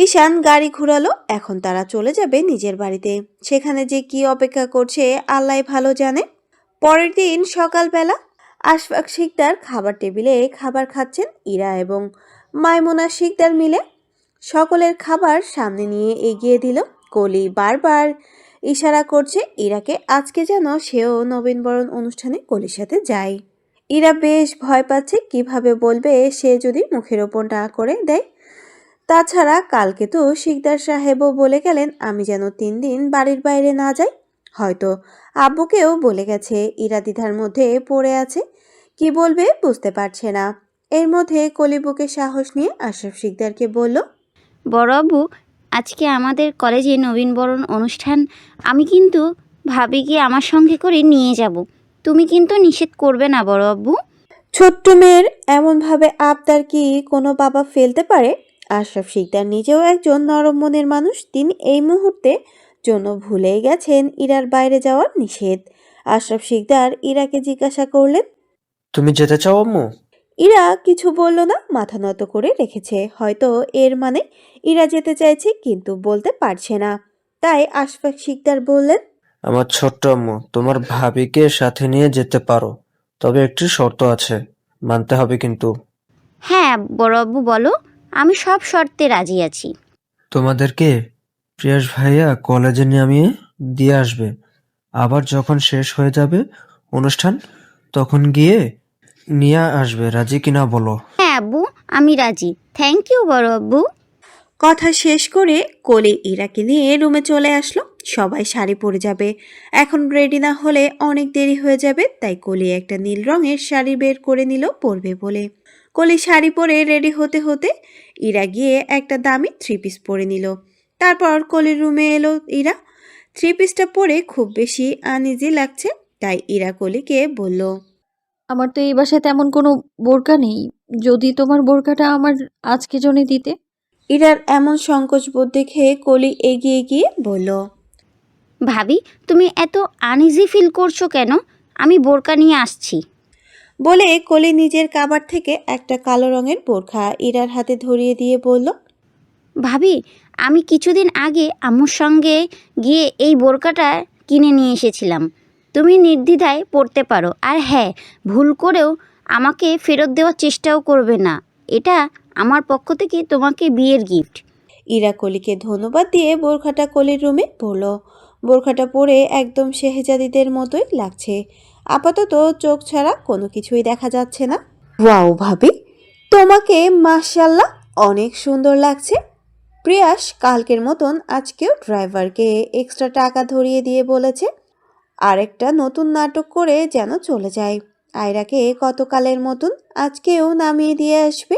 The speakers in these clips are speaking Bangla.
ঈশান গাড়ি ঘুরালো। এখন তারা চলে যাবে নিজের বাড়িতে। সেখানে যে কি অপেক্ষা করছে আল্লাহ ভালো জানে। পরের দিন সকালবেলা আশফাক শিকদার খাবার টেবিলে খাবার খাচ্ছেন ইরা এবং মাইমুনা শিকদার মিলে। সকলের খাবার সামনে নিয়ে এগিয়ে দিল। কলি বারবার ইশারা করছে ইরাকে আজকে যেন সেও নবীনবরণ অনুষ্ঠানে কলির সাথে যায়। ইরা বেশ ভয় পাচ্ছে, কিভাবে বলবে সে যদি মুখের ওপর না করে দেয়। তাছাড়া কালকে তো শিকদার সাহেবও বলে গেলেন আমি যেন 3 দিন বাড়ির বাইরে না যাই। হয়তো আব্বুকেও বলে গেছে। ইরা দ্বিধার মধ্যে পড়ে আছে, কি বলবে বুঝতে পারছে না। এর মধ্যে কলিবুকে সাহস নিয়ে আশরাফ শিকদারকে বলল, বড় আব্বু, আজকে আমাদের কলেজে নবীনবরণ অনুষ্ঠান। আমি কিন্তু ভাবিকে আমার সঙ্গে করে নিয়ে যাব। তুমি কিন্তু নিষেধ করবে না বড় আব্বু? ছোট্ট মেয়ের এমনভাবে আবদার কি কোনো বাবা ফেলতে পারে? আশরাফ শিকদার নিজেও একজন নরম মনের মানুষ। তিনি এই মুহূর্তে জন্য ভুলেই গেছেন ইরার বাইরে যাওয়ার নিষেধ। আশরাফ শিকদার ইরাকে জিজ্ঞাসা করলেন, তুমি যেতে চাও আম্মু? ইরা কিছু বলল না, মাথা নত করে রেখেছে। হয়তো এর মানে ইরা যেতে চাইছে কিন্তু বলতে পারছে না। তাই আশফাক শিকদার বললেন, আমার ছোট্ট আম্মু, তোমার ভাবিকে সাথে নিয়ে যেতে পারো, তবে একটি শর্ত আছে, মানতে হবে কিন্তু। হ্যাঁ বড় আব্বু, বলো। আমি সব শর্তে রাজি আছি। তোমাদেরকে প্রিয়াস ভাইয়া কলেজে নামিয়ে দিয়ে আসবে। আবার যখন শেষ হয়ে যাবে অনুষ্ঠান তখন গিয়ে নিয়ে আসবে। রাজি কিনা বলো? হ্যাঁ আব্বু, আমি রাজি। থ্যাংক ইউ বড় আব্বু। কথা শেষ করে কলি ইরাকে নিয়ে রুমে চলে আসলো। সবাই শাড়ি পরে যাবে, এখন রেডি না হলে অনেক দেরি হয়ে যাবে। তাই কলি একটা নীল রঙের শাড়ি বের করে নিল পরবে বলে। কলি শাড়ি পরে রেডি হতে হতে ইরা গিয়ে একটা দামি 3 পিস পরে নিল। তারপর কলির রুমে এলো ইরা। 3 পিসটা পরে খুব বেশি আনইজি লাগছে। তাই ইরা কলিকে বলল, আমার তো এই বাসায় তেমন কোনো বোরকা নেই। যদি তোমার বোরকাটা আমার আজকে জন্য দিতে। ইরার এমন সংকোচ বোধ দেখে কলি এগিয়ে গিয়ে বলল, ভাবি, তুমি এত আনইজি ফিল করছো কেন? আমি বোরকা নিয়ে আসছি। বলে কলি নিজের কাবার থেকে একটা কালো রঙের বোরখা ইরার হাতে ধরিয়ে দিয়ে বলল, ভাবি, আমি কিছুদিন আগে আম্মুর সঙ্গে গিয়ে এই বোরকাটা কিনে নিয়ে এসেছিলাম। তুমি নির্দ্বিধায় পরতে পারো। আর হ্যাঁ, ভুল করেও আমাকে ফেরত দেওয়ার চেষ্টাও করবে না। এটা আমার পক্ষ থেকে তোমাকে বিয়ের গিফট। ইরা কলিকে ধন্যবাদ দিয়ে বোরখাটা কলির রুমে পরল। বোরখাটা পরে একদম শেহজাদিদের মতোই লাগছে। আপাতত চোখ ছাড়া কোনো কিছুই দেখা যাচ্ছে না। ওয়াও ভাবি, তোমাকে মাশাআল্লাহ অনেক সুন্দর লাগছে। প্রিয়াস কালকের মতন আজকেও ড্রাইভারকে এক্সট্রা টাকা ধরিয়ে দিয়ে বলেছে আরেকটা নতুন নাটক করে যেন চলে যায়। আয়রাকে গতকালের মতন আজকেও নামিয়ে দিয়ে আসবে।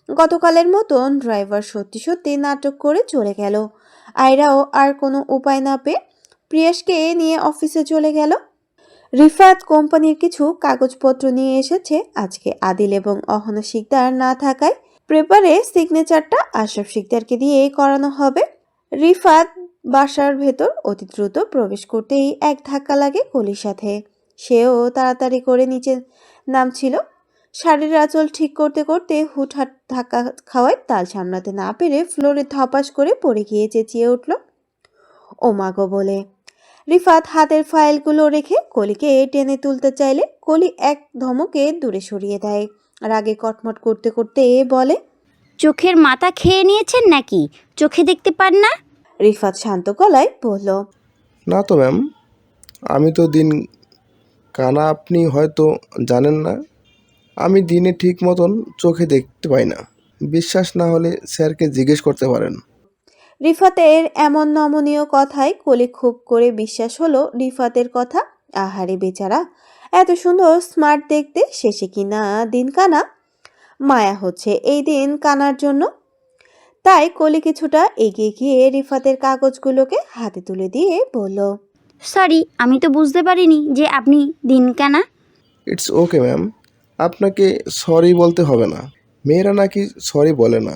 গতকালের মতন ড্রাইভার সত্যি সত্যি নাটক করে চলে গেল। আয়রাও আর কোনো উপায় না পেয়ে প্রিয়াসকে নিয়ে অফিসে চলে গেল। রিফাত কোম্পানির কিছু কাগজপত্র নিয়ে এসেছে। আজকে আদিল এবং অহনা শিকদার না থাকায় পেপারে সিগনেচারটা আশরাফ শিকদারকে দিয়ে করানো হবে। রিফাত বাসার ভেতর অতি দ্রুত প্রবেশ করতেই এক ধাক্কা লাগে কলির সাথে। সেও তাড়াতাড়ি করে নিচে নামছিল। শাড়ির আঁচল ঠিক করতে করতে হুটহাট ধাক্কা খাওয়ায় তাল সামলাতে না পেরে ফ্লোরে ধপাস করে পড়ে গিয়ে চেঁচিয়ে উঠল, ও মাগো বলে। রিফাত হাতের ফাইলগুলো রেখে কলিকে টেনে তুলতে চাইলে কলি এক ধমকে দূরে সরিয়ে দেয়। রাগে কটমট করতে করতে বলে, চোখের মাথা খেয়ে নিয়েছেন নাকি? চোখে দেখতে পান না? রিফাত শান্ত গলায় বলল, না তো ম্যাম, আমি তো দিন কানা, আপনি হয়তো জানেন না। আমি দিনে ঠিক মতন চোখে দেখতে পাই না। বিশ্বাস না হলে স্যারকে জিজ্ঞেস করতে পারেন। রিফাতের এমন নমনীয় কথায় কলি খুব করে বিশ্বাস হলো রিফাতের কথা। আহারে বেচারা, এত সুন্দর স্মার্ট দেখতে, শেষে কিনা দিন কানা। মায়া হচ্ছে এই দিন কানার জন্য। তাই কলি কিছুটা এগিয়ে গিয়ে রিফাতের কাগজগুলোকে হাতে তুলে দিয়ে বলল, সরি, আমি তো বুঝতে পারিনি যে আপনি দিনকানা। ইটস ওকে ম্যাম, আপনাকে সরি বলতে হবে না। মেয়েরা নাকি সরি বলে না।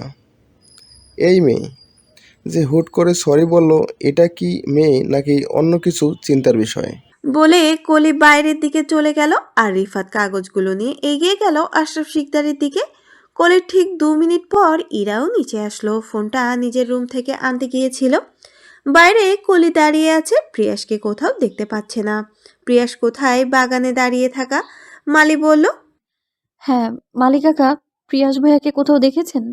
এই মেয়ে যে হুট করে সরি বলল, এটা কি মেয়ে নাকি অন্য কিছু চিন্তার বিষয়? বলে কলি বাইরের দিকে চলে গেল। আর রিফাত কাগজগুলো নিয়ে এগিয়ে গেল আশরাফ শিকদারের দিকে। কলির ঠিক 2 মিনিট পর ইরাও নিচে আসলো। ফোনটা নিজের রুম থেকে আনতে গিয়েছিল। বাইরে কলি দাঁড়িয়ে আছে, প্রিয়াসকে কোথাও দেখতে পাচ্ছে না। প্রিয়াস কোথায়? বাগানে দাঁড়িয়ে থাকা মালি বলল, হ্যাঁ, মালি কাকা, প্রিয়াস ভাইয়াকে কোথাও দেখেছেন?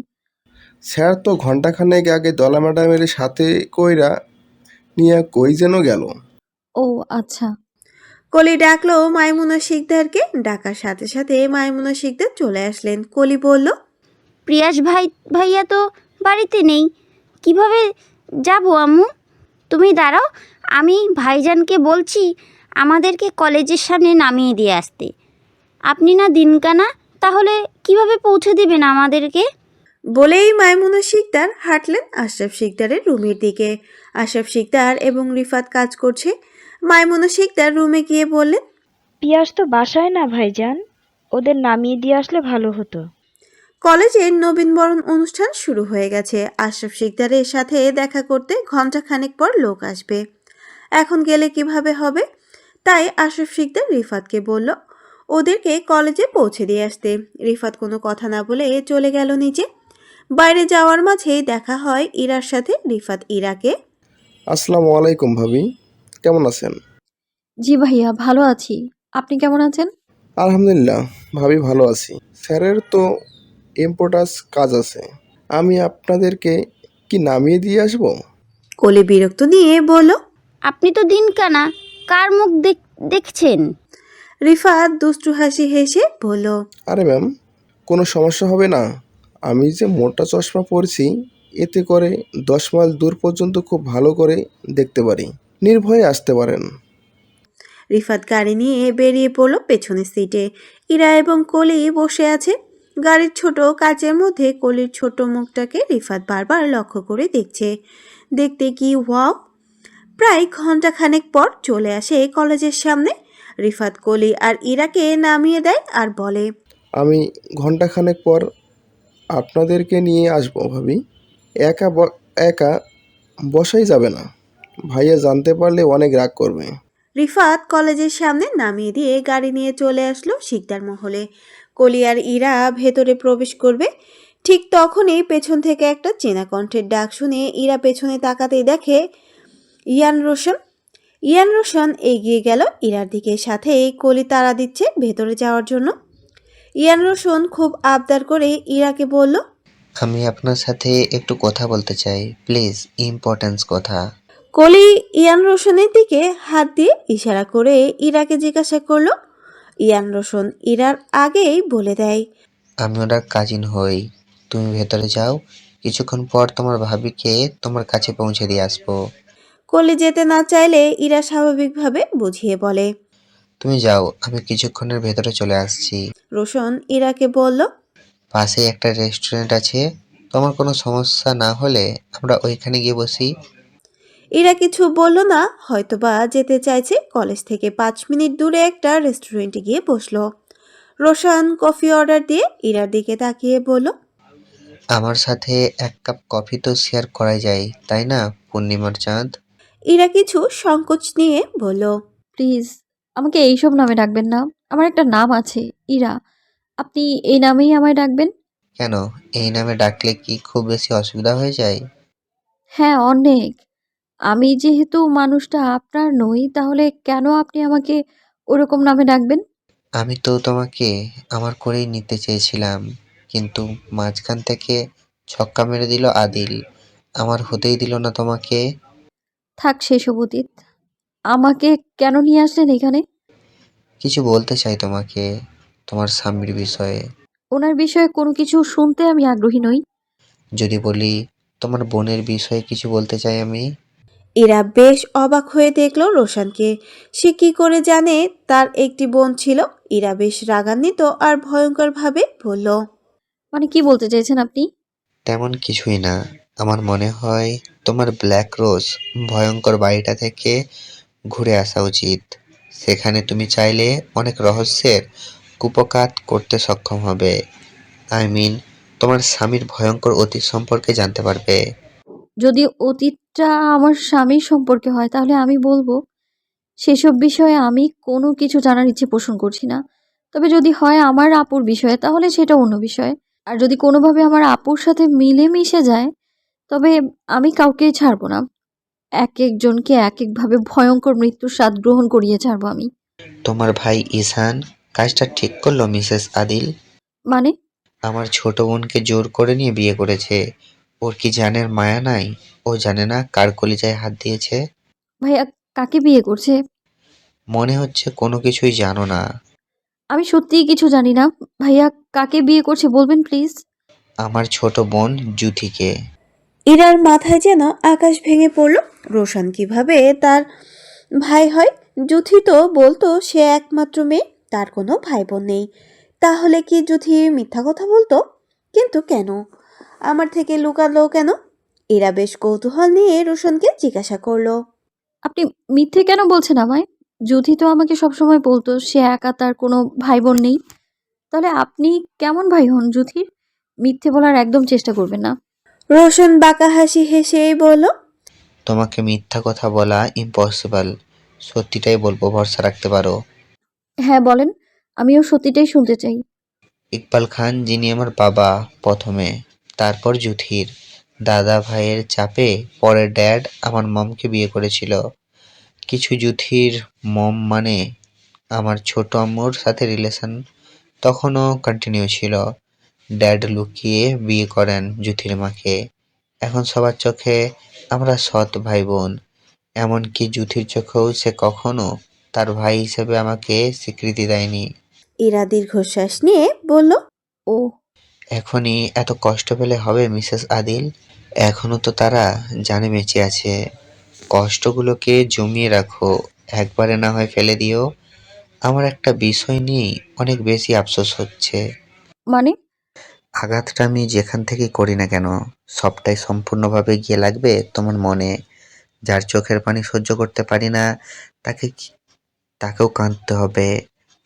স্যার তো ঘন্টাখানেক আগে দলা ম্যাডামের সাথে কইরা নিয়ে কই যেন গেল। ও আচ্ছা। কলি ডাকলো মাইমুনা শিকদারকে। ডাকার সাথে সাথে মাইমুনা শিকদার চলে আসলেন। কলি বলল, প্রিয়াস ভাইয়া তো বাড়িতে নেই, কিভাবে যাব আম্মু? তুমি দাঁড়াও, আমি ভাইজানকে বলছি আমাদেরকে কলেজের সামনে নামিয়ে দিয়ে আসতে। আপনি না দিনকানা, তাহলে কিভাবে পৌঁছে দিবেন আমাদেরকে? বলেই মাইমুনা শিকদার হাঁটলেন আশরাফ শিকদারের রুমের দিকে। আশরাফ শিকদার এবং রিফাত কাজ করছে। মাইমুনা শিকদার রুমে গিয়ে বললেন, পিয়াস তো বাসায় না ভাইজান, ওদের নামিয়ে দিয়ে আসলে ভালো হতো। কলেজের নবীনবরণ অনুষ্ঠান শুরু হয়ে গেছে। আশরাফ শিকদারের সাথে দেখা করতে ঘন্টাখানেক পর লোক আসবে। এখন গেলে কিভাবে হবে? তাই আশরাফ শিকদার রিফাতকে বলল ওদেরকে কলেজে পৌঁছে দিয়ে আসতে। রিফাত কোনো কথা না বলে চলে গেল নিচে। বাইরে যাওয়ার মাঝে দেখা হয় ইরার সাথে। রিফাত ইরাকে, আসসালামু আলাইকুম ভাবি, কেমন আছেন? জি ভাইয়া, ভালো আছি। আপনি কেমন আছেন? আলহামদুলিল্লাহ ভাবি, ভালো আছি। স্যারের তো ইম্পর্টেন্স কাজ আছে, আমি আপনাদেরকে কি নামিয়ে দিয়ে আসবো? কলি বিরক্ত নিয়ে বলল। আপনি তো দিনকানা, কার মুখ দেখছেন? রিফাত দুষ্টু হাসি হেসে বলল, আরে ম্যাম, কোনো সমস্যা হবে না। আমি যে মোটা চশমা পরছি, এতে করে 10 মাইল দূর পর্যন্ত খুব ভালো করে দেখতে পারি। নির্ভয়ে আসতে পারেন। রিফাত গাড়ি নিয়ে বেরিয়ে পড়ল পেছনের সিটে। ইরা এবং কলি বসে আছে। গাড়ির ছোট কাচের মধ্যে কলির ছোট মুখটাকে রিফাত বারবার লক্ষ্য করে দেখছে। দেখতে কি ওয়াও! প্রায় ঘন্টাখানেক পর চলে আসে কলেজের সামনে। রিফাত কলি আর ইরাকে নামিয়ে দেয় আর বলে, আমি ঘন্টাখানেক পর আপনাদেরকে নিয়ে আসবো ভাবি। একা বসাই যাবে না, ভাইয়া জানতে পারলে অনেক রাগ করবে। রিফাত কলেজের সামনে নামিয়ে দিয়ে গাড়ি নিয়ে চলে আসলো শিকদার মহলে। কলি আর ইরা ভেতরে প্রবেশ করবে। ঠিক তখনই পেছন থেকে একটা চেনা কণ্ঠের ডাক শুনে ইরা পেছনে তাকাতেই দেখে ইয়ান রোশন। ইয়ান রোশন এগিয়ে গেল ইরার দিকে, সাথে কলি তাড়া দিচ্ছে ভেতরে যাওয়ার জন্য। ইয়ান রোশন খুব আবদার করে ইরাকে বলল, আমি আপনার সাথে একটু কথা বলতে চাই, প্লিজ, ইম্পর্টেন্স কথা। কলি ইয়ান রোশনের দিকে হাত দিয়ে ইশারা করে ইরাকে জিজ্ঞাসা করলো। ইয়ান রোশন ইরার আগেই বলে দেয়, আমি ওনার কাজিন হই। তুমি ভেতরে যাও, কিছুক্ষণ পর তোমার ভাবিকে তোমার কাছে পৌঁছে দিয়ে আসবো। কলি যেতে না চাইলে ইরা স্বাভাবিকভাবে বুঝিয়ে বলে। তুমি যাও, আমি কিছুক্ষণের ভেতরে চলে আসছি। রোশন ইরাকে বলল, পাশেই একটা রেস্টুরেন্ট আছে, তোমার কোনো সমস্যা না হলে আমরা ওইখানে গিয়ে বসি। ইরা কিছু বলল না, হয়তোবা যেতে চাইছে। কলেজ থেকে 5 মিনিট দূরে একটা রেস্টুরেন্টে গিয়ে বসলো। রোশন কফি অর্ডার দিয়ে ইরার দিকে তাকিয়ে বলল, আমার সাথে এক কাপ কফি তো শেয়ার করাই যায়, তাই না পূর্ণিমার চাঁদ? ইরা কিছু সংকোচ নিয়ে বলল, প্লিজ, আমাকে এইসব নামে ডাকবেন না। আমার একটা নাম আছে, ইরা। আপনি এই নামেই আমায় ডাকবেন। কেন, এই নামে ডাকলে কি খুব বেশি অসুবিধা হয়ে যায়? হ্যাঁ, অনেক। আমি যেহেতু মানুষটা আপনার নই, তাহলে কেন আপনি আমাকে ওরকম নামে ডাকবেন? আমি তো তোমাকে আমার করেই নিতে চেয়েছিলাম, কিন্তু মাঝখান থেকে ছক্কা মেরে দিল আদিল, আমার হতেই দিল না তোমাকে। থাক সেসব অতীত। আমাকে কেন নিয়ে আসলেন এখানে? কিছু বলতে চাই তোমাকে, তোমার স্বামীর বিষয়ে। ওনার বিষয়ে কোনো কিছু শুনতে আমি আগ্রহী নই। যদি বলি তোমার বোনের বিষয়ে কিছু বলতে চাই আমি। ইরা বেশ অবাক হয়ে দেখলো রোশনকে। সে কি করে জানে তার একটি বোন ছিল? ইরা বেশ রাগান্বিত আর ভয়ঙ্করভাবে বলল, মানে কি বলতে চাইছেন আপনি? তেমন কিছুই না, আমার মনে হয় তোমার ব্ল্যাক রোজ ভয়ঙ্কর বাড়িটা থেকে ঘুরে আসা উচিত। সেখানে তুমি চাইলে অনেক রহস্যের কুপকাত করতে সক্ষম হবে। আই মিন, তোমার স্বামীর ভয়ঙ্কর অতীত সম্পর্কে জানতে পারবে। যদি অতীতটা আমার স্বামীর সম্পর্কে হয়, তাহলে আমি বলবো সেসব বিষয়ে আমি কোনো কিছু জানার ইচ্ছে পোষণ করছি না। তবে যদি হয় আমার আপুর বিষয়ে, তাহলে সেটা অন্য বিষয়। আর যদি কোনোভাবে আমার আপুর সাথে মিলে মিশে যায়, তবে আমি কাউকেই ছাড়ব না। একেকজনকে একেকভাবে ভয়ঙ্কর মৃত্যুর স্বাদ গ্রহণ করিয়ে ছাড়ব আমি। তোমার ভাই ঈশান কাজটা ঠিক করলো মিসেস আদিল? মানে? আমার ছোট বোনকে জোর করে নিয়ে বিয়ে করেছে। ওর কি জানের মায়া নাই? ও জানে না কার কলিজায় হাত দিয়েছে? ভাইয়া কাকে বিয়ে করছে? মনে হচ্ছে কোনো কিছুই জানো না। আমি সত্যিই কিছু জানি না। ভাইয়া কাকে বিয়ে করছে বলবেন প্লিজ? আমার ছোট বোন জুথিকে। ইরার মাথায় যেন আকাশ ভেঙে পড়ল। রোশন কিভাবে তার ভাই হয়? জুথি তো বলতো সে একমাত্র মেয়ে, তার কোনো ভাই বোন নেই। তাহলে কি জুথি মিথ্যা কথা বলতো? কিন্তু কেন? আমার থেকে লুকালো কেন? ইরা বেশ কৌতূহল নিয়ে রোশনকে জিজ্ঞাসা করলো। আপনি মিথ্যে কেন বলছেন আমায়? যুথি তো আমাকে সবসময় বলতো সে একা, তার কোনো ভাই বোন নেই। তাহলে আপনি কেমন ভাই হন যুথির? মিথ্যে বলার একদম চেষ্টা করবেন না। রোশন বাঁকা হাসি হেসেই বলল, তোমাকে মিথ্যা কথা বলা ইম্পসিবল। সত্যিটাই বলবো, ভরসা রাখতে পারো। হ্যাঁ বলেন, আমিও সত্যিটাই শুনতে চাই। ইকবাল খান যিনি আমার বাবা প্রথমে, তারপর জুথির দাদা ভাইয়ের চাপে পরে ড্যাড আমার মমকে বিয়ে করেছিল। কিছু জুথির মম মানে আমার ছোট আম্মুর সাথে রিলেশন তখনও কন্টিনিউ ছিল। ড্যাড লুকিয়ে বিয়ে করেন জুথির মাকে। এখন সবার চোখে আমরা সৎ ভাই বোন। এমনকি জুথির চোখেও সে কখনো তার ভাই হিসেবে আমাকে স্বীকৃতি দেয়নি। ইরা দীর্ঘশ্বাস নিয়ে বলল, ও, এখনই এত কষ্ট পেলে হবে মিসেস আদিল? এখনো তো তারা জানে বেঁচে আছে। কষ্টগুলোকে জমিয়ে রাখো, একবারে না হয় ফেলে দিও। আমার একটা বিষয় নিয়েই অনেক বেশি আফসোস হচ্ছে। মানে? আঘাতটা আমি যেখান থেকেই করি না কেন, সবটাই সম্পূর্ণভাবে গিয়ে লাগবে তোমার মনে। যার চোখের পানি সহ্য করতে পারি না, তাকে তাকেও কাঁদতে হবে।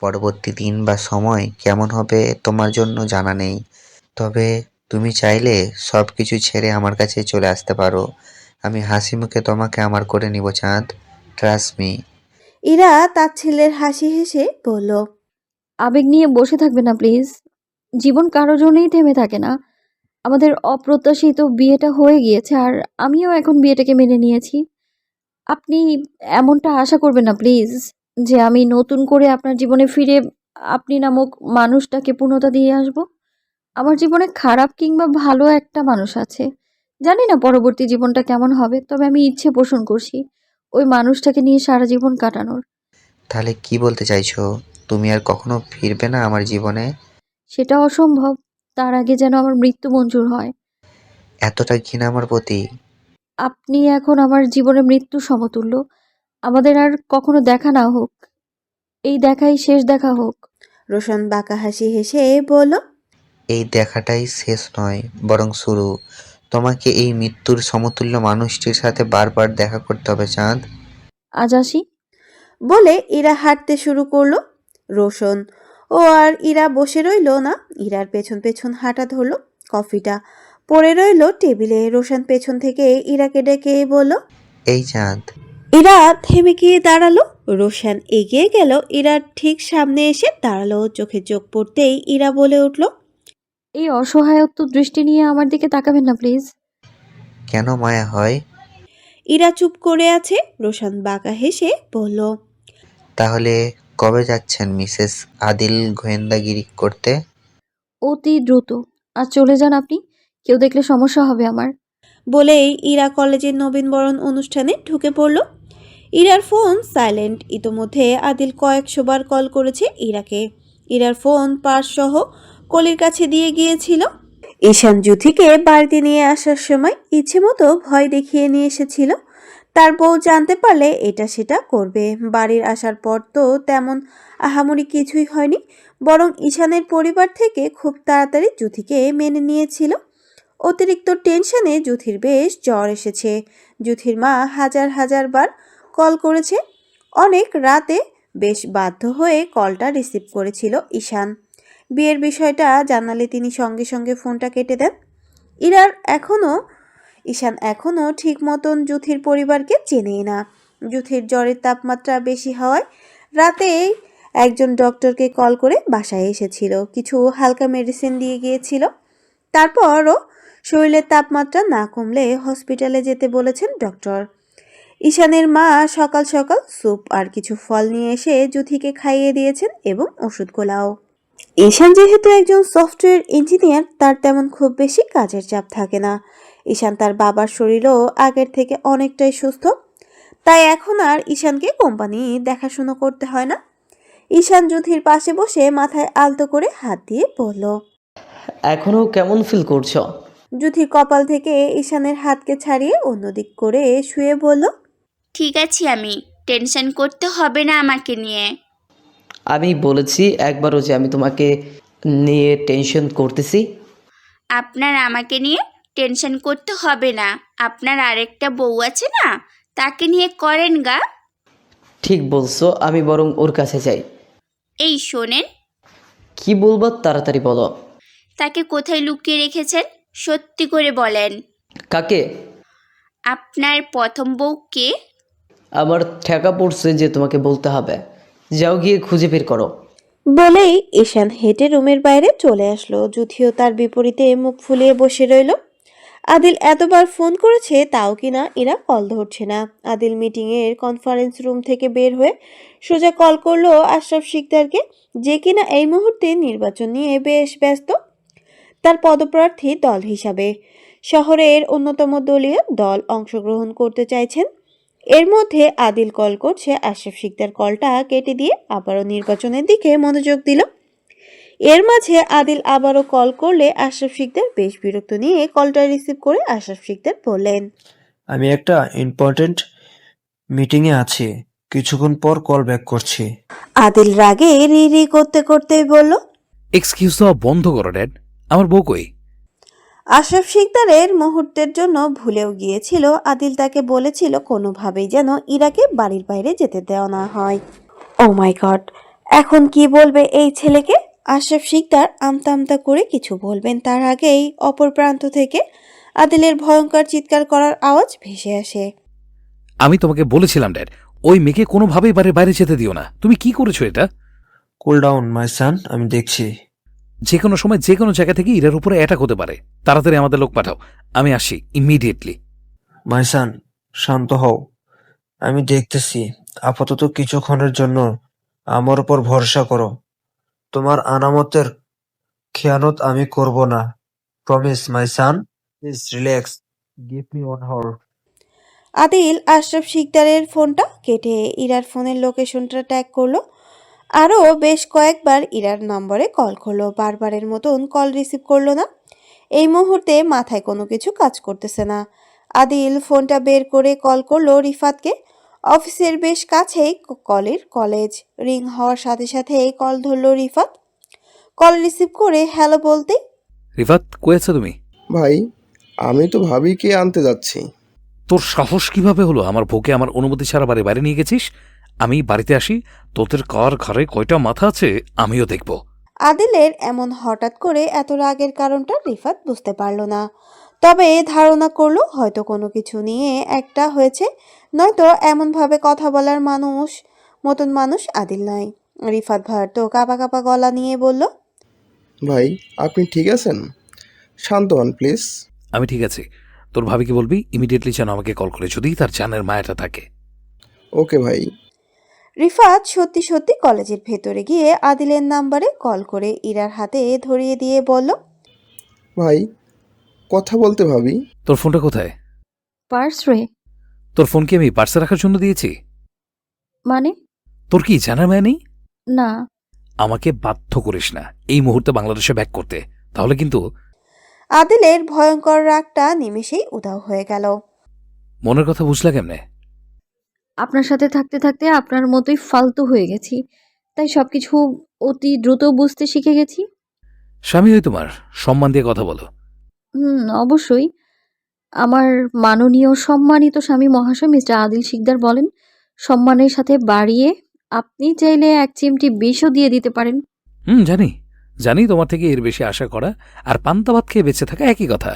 পরবর্তী দিন বা সময় কেমন হবে তোমার জন্য জানা নেই। তবে তুমি চাইলে সবকিছু ছেড়ে আমার কাছে চলে আসতে পারো। আমি হাসিমুখে তোমাকে আমার করে নিব চাঁদ। Trust me. ইরা তার ছেলের হাসি হেসে বলল, আবেগ নিয়ে বসে থাকবে না প্লিজ। জীবন কারো জন্যই থেমে থাকে না। আমাদের অপ্রত্যাশিত বিয়েটা হয়ে গিয়েছে, আর আমিও এখন বিয়েটাকে মেনে নিয়েছি। আপনি এমনটা আশা করবেন না প্লিজ, যে আমি নতুন করে আপনার জীবনে ফিরে আপনি নামক মানুষটাকে পূর্ণতা দিয়ে আসব। আমার জীবনে খারাপ কিংবা ভালো একটা মানুষ আছে। জানি না পরবর্তী জীবনটা কেমন হবে, তবে আমি ইচ্ছে পোষণ করছি ওই মানুষটাকে নিয়ে সারা জীবন কাটানোর। তাহলে কি বলতে চাইছো? তুমি আর কখনো ফিরবে না আমার জীবনে? সেটা অসম্ভব। তার আগে যেন আমার মৃত্যু মঞ্জুর হয়। এতটা ঘৃণা আমার প্রতি? আপনি এখন আমার জীবনে মৃত্যু সমতুল্য। আমাদের আর কখনো দেখা না হোক, এই দেখাই শেষ দেখা হোক। রোশন বাঁকা হাসি হেসে বলল, এই দেখাটাই শেষ নয়, বরং শুরু। তোমাকে এই মৃত্যুর সমতুল্য মানুষটির সাথে বারবার দেখা করতে হবে চাঁদ। আজ আসি। বলে ইরা হাঁটতে শুরু করলো। রোশন ও আর ইরা বসে রইল না, ইরার পেছন পেছন হাঁটা ধরলো। কফিটা পড়ে রইল টেবিলে। রোশন পেছন থেকে ইরাকে ডেকে বলল, এই চাঁদ। ইরা থেমে গিয়ে দাঁড়ালো। রোশন এগিয়ে গেল, ইরার ঠিক সামনে এসে দাঁড়ালো। চোখে চোখ পড়তেই ইরা বলে উঠল, এই অসহায়ত্ব দৃষ্টি নিয়ে আমার দিকে তাকাবেন না প্লিজ। কেন মায়া হয়? ইরা চুপ করে আছে। রোশন বাঁকা হেসে বলল, তাহলে কবে যাচ্ছেন মিসেস আদিল গোয়েন্দাগিরি করতে? অতি দ্রুত। আর চলে যান আপনি, কেউ দেখলে সমস্যা হবে আমার। বলেই ইরা কলেজের নবীনবরণ অনুষ্ঠানে ঢুকে পড়ল। ইরার ফোন সাইলেন্ট। ইতোমধ্যে আদিল কয়েকশোবার কল করেছে ইরাকে। ইরার ফোন পার্স সহ কলির কাছে দিয়ে গিয়েছিল। ঈশান জুথিকে বাড়িতে নিয়ে আসার সময় ইচ্ছে মতো ভয় দেখিয়ে নিয়ে এসেছিল। তার বউ জানতে পারলে এটা সেটা করবে। বাড়ির আসার পর তো তেমন আহামরি কিছুই হয়নি, বরং ঈশানের পরিবার থেকে খুব তাড়াতাড়ি জুথিকে মেনে নিয়েছিল। অতিরিক্ত টেনশনে জুথির বেশ জ্বর এসেছে। জুথির মা হাজার হাজার বার কল করেছে। অনেক রাতে বেশ বাধ্য হয়ে কলটা রিসিভ করেছিল ঈশান। বিয়ের বিষয়টা জানালে তিনি সঙ্গে সঙ্গে ফোনটা কেটে দেন। ঈশান এখনও ঠিক মতন জুথির পরিবারকে চেনেই না। জুথির জ্বরের তাপমাত্রা বেশি হওয়ায় রাতেই একজন ডক্টরকে কল করে বাসায় এসেছিল। কিছু হালকা মেডিসিন দিয়ে গিয়েছিল। তারপরও শরীরের তাপমাত্রা না কমলে হসপিটালে যেতে বলেছেন ডক্টর। ঈশানের মা সকাল সকাল স্যুপ আর কিছু ফল নিয়ে এসে জুথিকে খাইয়ে দিয়েছেন এবং ওষুধগুলাও। ঈশান যেহেতু একজন সফটওয়্যার ইঞ্জিনিয়ার, তার তেমন খুব বেশি কাজের চাপ থাকে না। ঈশান তার বাবার শরীরও আগের থেকে অনেকটাই সুস্থ, তাই এখন আর ঈশানকে কোম্পানি দেখাশুনো করতে হয় না। ঈশান জুথির পাশে বসে মাথায় আলতো করে হাত দিয়ে বলল। এখনো কেমন ফিল করছো? জুথির কপাল থেকে ঈশানের হাতকে ছাড়িয়ে অন্যদিক করে শুয়ে বলল। ঠিক আছি আমি, টেনশন করতে হবে না আমাকে নিয়ে। আমি বলেছি একবারও যে আমি তোমাকে নিয়ে টেনশন করতেছি? আপনার আমাকে নিয়ে টেনশন করতে হবে না, আপনার আরেকটা বউ আছে না, তাকে নিয়ে করেন গা। ঠিক বলছো, আমি বরং ওর কাছে যাই। এই শোনেন, কি বলবো তাড়াতাড়ি বলো। তাকে কোথায় লুকিয়ে রেখেছেন সত্যি করে বলেন। কাকে? আপনার প্রথম বউকে। আমার ঠেকা পড়ছে যে তোমাকে বলতে হবে। যাও গিয়ে খুঁজে বের করো। বলেই ঈশান হেঁটে রুমের বাইরে চলে আসলো। জুথিও তার বিপরীতে মুখ ফুলিয়ে বসে রইল। আদিল এতবার ফোন করেছে তাও কিনা এরা কল ধরছে না। আদিল মিটিংয়ের কনফারেন্স রুম থেকে বের হয়ে সোজা কল করলো আশরাফ শিকদারকে, যে কিনা এই মুহূর্তে নির্বাচন নিয়ে বেশ ব্যস্ত তার পদপ্রার্থী দল হিসাবে। শহরের অন্যতম দলীয় দল অংশগ্রহণ করতে চাইছেন। এর মধ্যে আদিল কল করছে, আশরাফ শিকদার কলটা কেটে দিয়ে আবারও নির্বাচনের দিকে মনোযোগ দিল। এর মাঝে আদিল আবারও কল করলে আশরাফ শিকদার বেশ বিরক্ত নিয়ে কলটা রিসিভ করে আশরাফ শিকদার বললেন। আমি একটা ইম্পর্টেন্ট মিটিংয়ে আছি, কিছুক্ষণ পর কল ব্যাক করছি। আদিল রাগে রি রি করতে করতেই বলল। এক্সকিউজ দেওয়া বন্ধ করো ড্যাড, আমার বউ কই? আশরাফ শিকদারের মুহূর্তের জন্য ভুলেও গিয়েছিল আদিল তাকে বলেছিল কোনোভাবেই যেন ইরাকে বাড়ির বাইরে যেতে দেওয়া না হয়। ও মাই গড, এখন কি বলবে এই ছেলেকে? আশরাফ শিকদার আমতা আমতা করে কিছু বলবেন তার আগেই অপর প্রান্ত থেকে আদিলের ভয়ঙ্কর চিৎকার করার আওয়াজ ভেসে আসে। আমি তোমাকে বলেছিলাম ড্যাড, ওই মেয়েকে কোনোভাবেই বাড়ির বাইরে যেতে দিও না। তুমি কি করেছো এটা? কুল ডাউন মাই সান, আমি দেখছি। যে কোনো সময় যে কোনো জায়গা থেকে ইরার উপরে অ্যাটাক হতে পারে। তাড়াতাড়ি আমাদের লোক পাঠাও, আমি আসি ইমিডিয়েটলি। মাই সান, শান্ত হও, আমি দেখতেছি। আপাতত কিছুক্ষণের জন্য আমার উপর ভরসা করো। তোমার আনামতের খেয়ানত আমি করব না। Promise my son, please relax, give me one hour. Adil Ashraf শিকদারের ফোনটা কেটে ইরার ফোনের লোকেশনটা ট্যাগ করলো। আরও বেশ কয়েকবার ইরার নম্বরে কল করলো, বারবারের মতন কল রিসিভ করলো না। এই মুহূর্তে মাথায় কোনো কিছু কাজ করতেছে না। আদিল ফোনটা বের করে কল করলো রিফাতকে। অফিসের বেশ কাছেই কলের কলেজ। রিং হওয়ার সাথে সাথেই কল ধরলো রিফাত। কল রিসিভ করে হ্যালো বলতেই। রিফাত, কই আছো তুমি? ভাই, আমি তো ভাবিকে আনতে যাচ্ছি। তোর সাহস কিভাবে হলো আমার বউকে আমার অনুমতি ছাড়া বাড়ি বাইরে নিয়ে গেছিস? আমি বাড়িতে আসি, তোদের কার ঘরে কয়টা মাথা আছে আমিও দেখব। আদিলের এমন হঠাৎ করে এত রাগের কারণটা রিফাত বুঝতে পারল না, তবে ধারণা করলো হয়তো কোনো কিছু নিয়ে একটা হয়েছে, নয়তো এমনভাবে কথা বলার মানুষ আদিল নয়। রিফাত তো কাঁপা কাঁপা গলা নিয়ে বলল। ভাই, আপনি ঠিক আছেন? শান্ত হন প্লিজ। আমি ঠিক আছি। তোর ভাবিকে বলবি ইমিডিয়েটলি যেন আমাকে কল করে, যদি তার জানের মায়াটা থাকে। ওকে ভাই। রিফাত সত্যি সত্যি কলেজের ভেতরে গিয়ে আদিলের নাম্বারে কল করে ইরার হাতে ধরিয়ে দিয়ে বলল। ভাই, কথা বলতে ভাবি। তোর ফোনটা কোথায়? পার্স রে? তোর ফোন কি আমি পার্সে রাখার জন্য দিয়েছি? মানে? তোর কি জানার মায়া নেই? না। আমাকে বাধ্য করিস না এই মুহূর্তে বাংলাদেশে ব্যাক করতে, তাহলে কিন্তু। আদিলের ভয়ঙ্কর রাগটা নিমেষেই উধাও হয়ে গেল। মনের কথা বুঝলা কেমনে? আপনার সাথে থাকতে থাকতে আপনার মতোই ফালতু হয়ে গেছি, তাই সবকিছু অতি দ্রুত বুঝতে শিখে গেছি। স্বামী হই তোমার, সম্মান দিয়ে কথা বলো। অবশ্যই। আমার মাননীয় সম্মানিত স্বামী মহাশয় মিস্টার আদিল শিকদার বলেন, সম্মানের সাথে বাড়িয়ে আপনি চাইলে এক চিমটি বিষও দিয়ে দিতে পারেন। জানি জানি, তোমার থেকে এর বেশি আশা করা আর পান্তা ভাত খেয়ে বেঁচে থাকা একই কথা।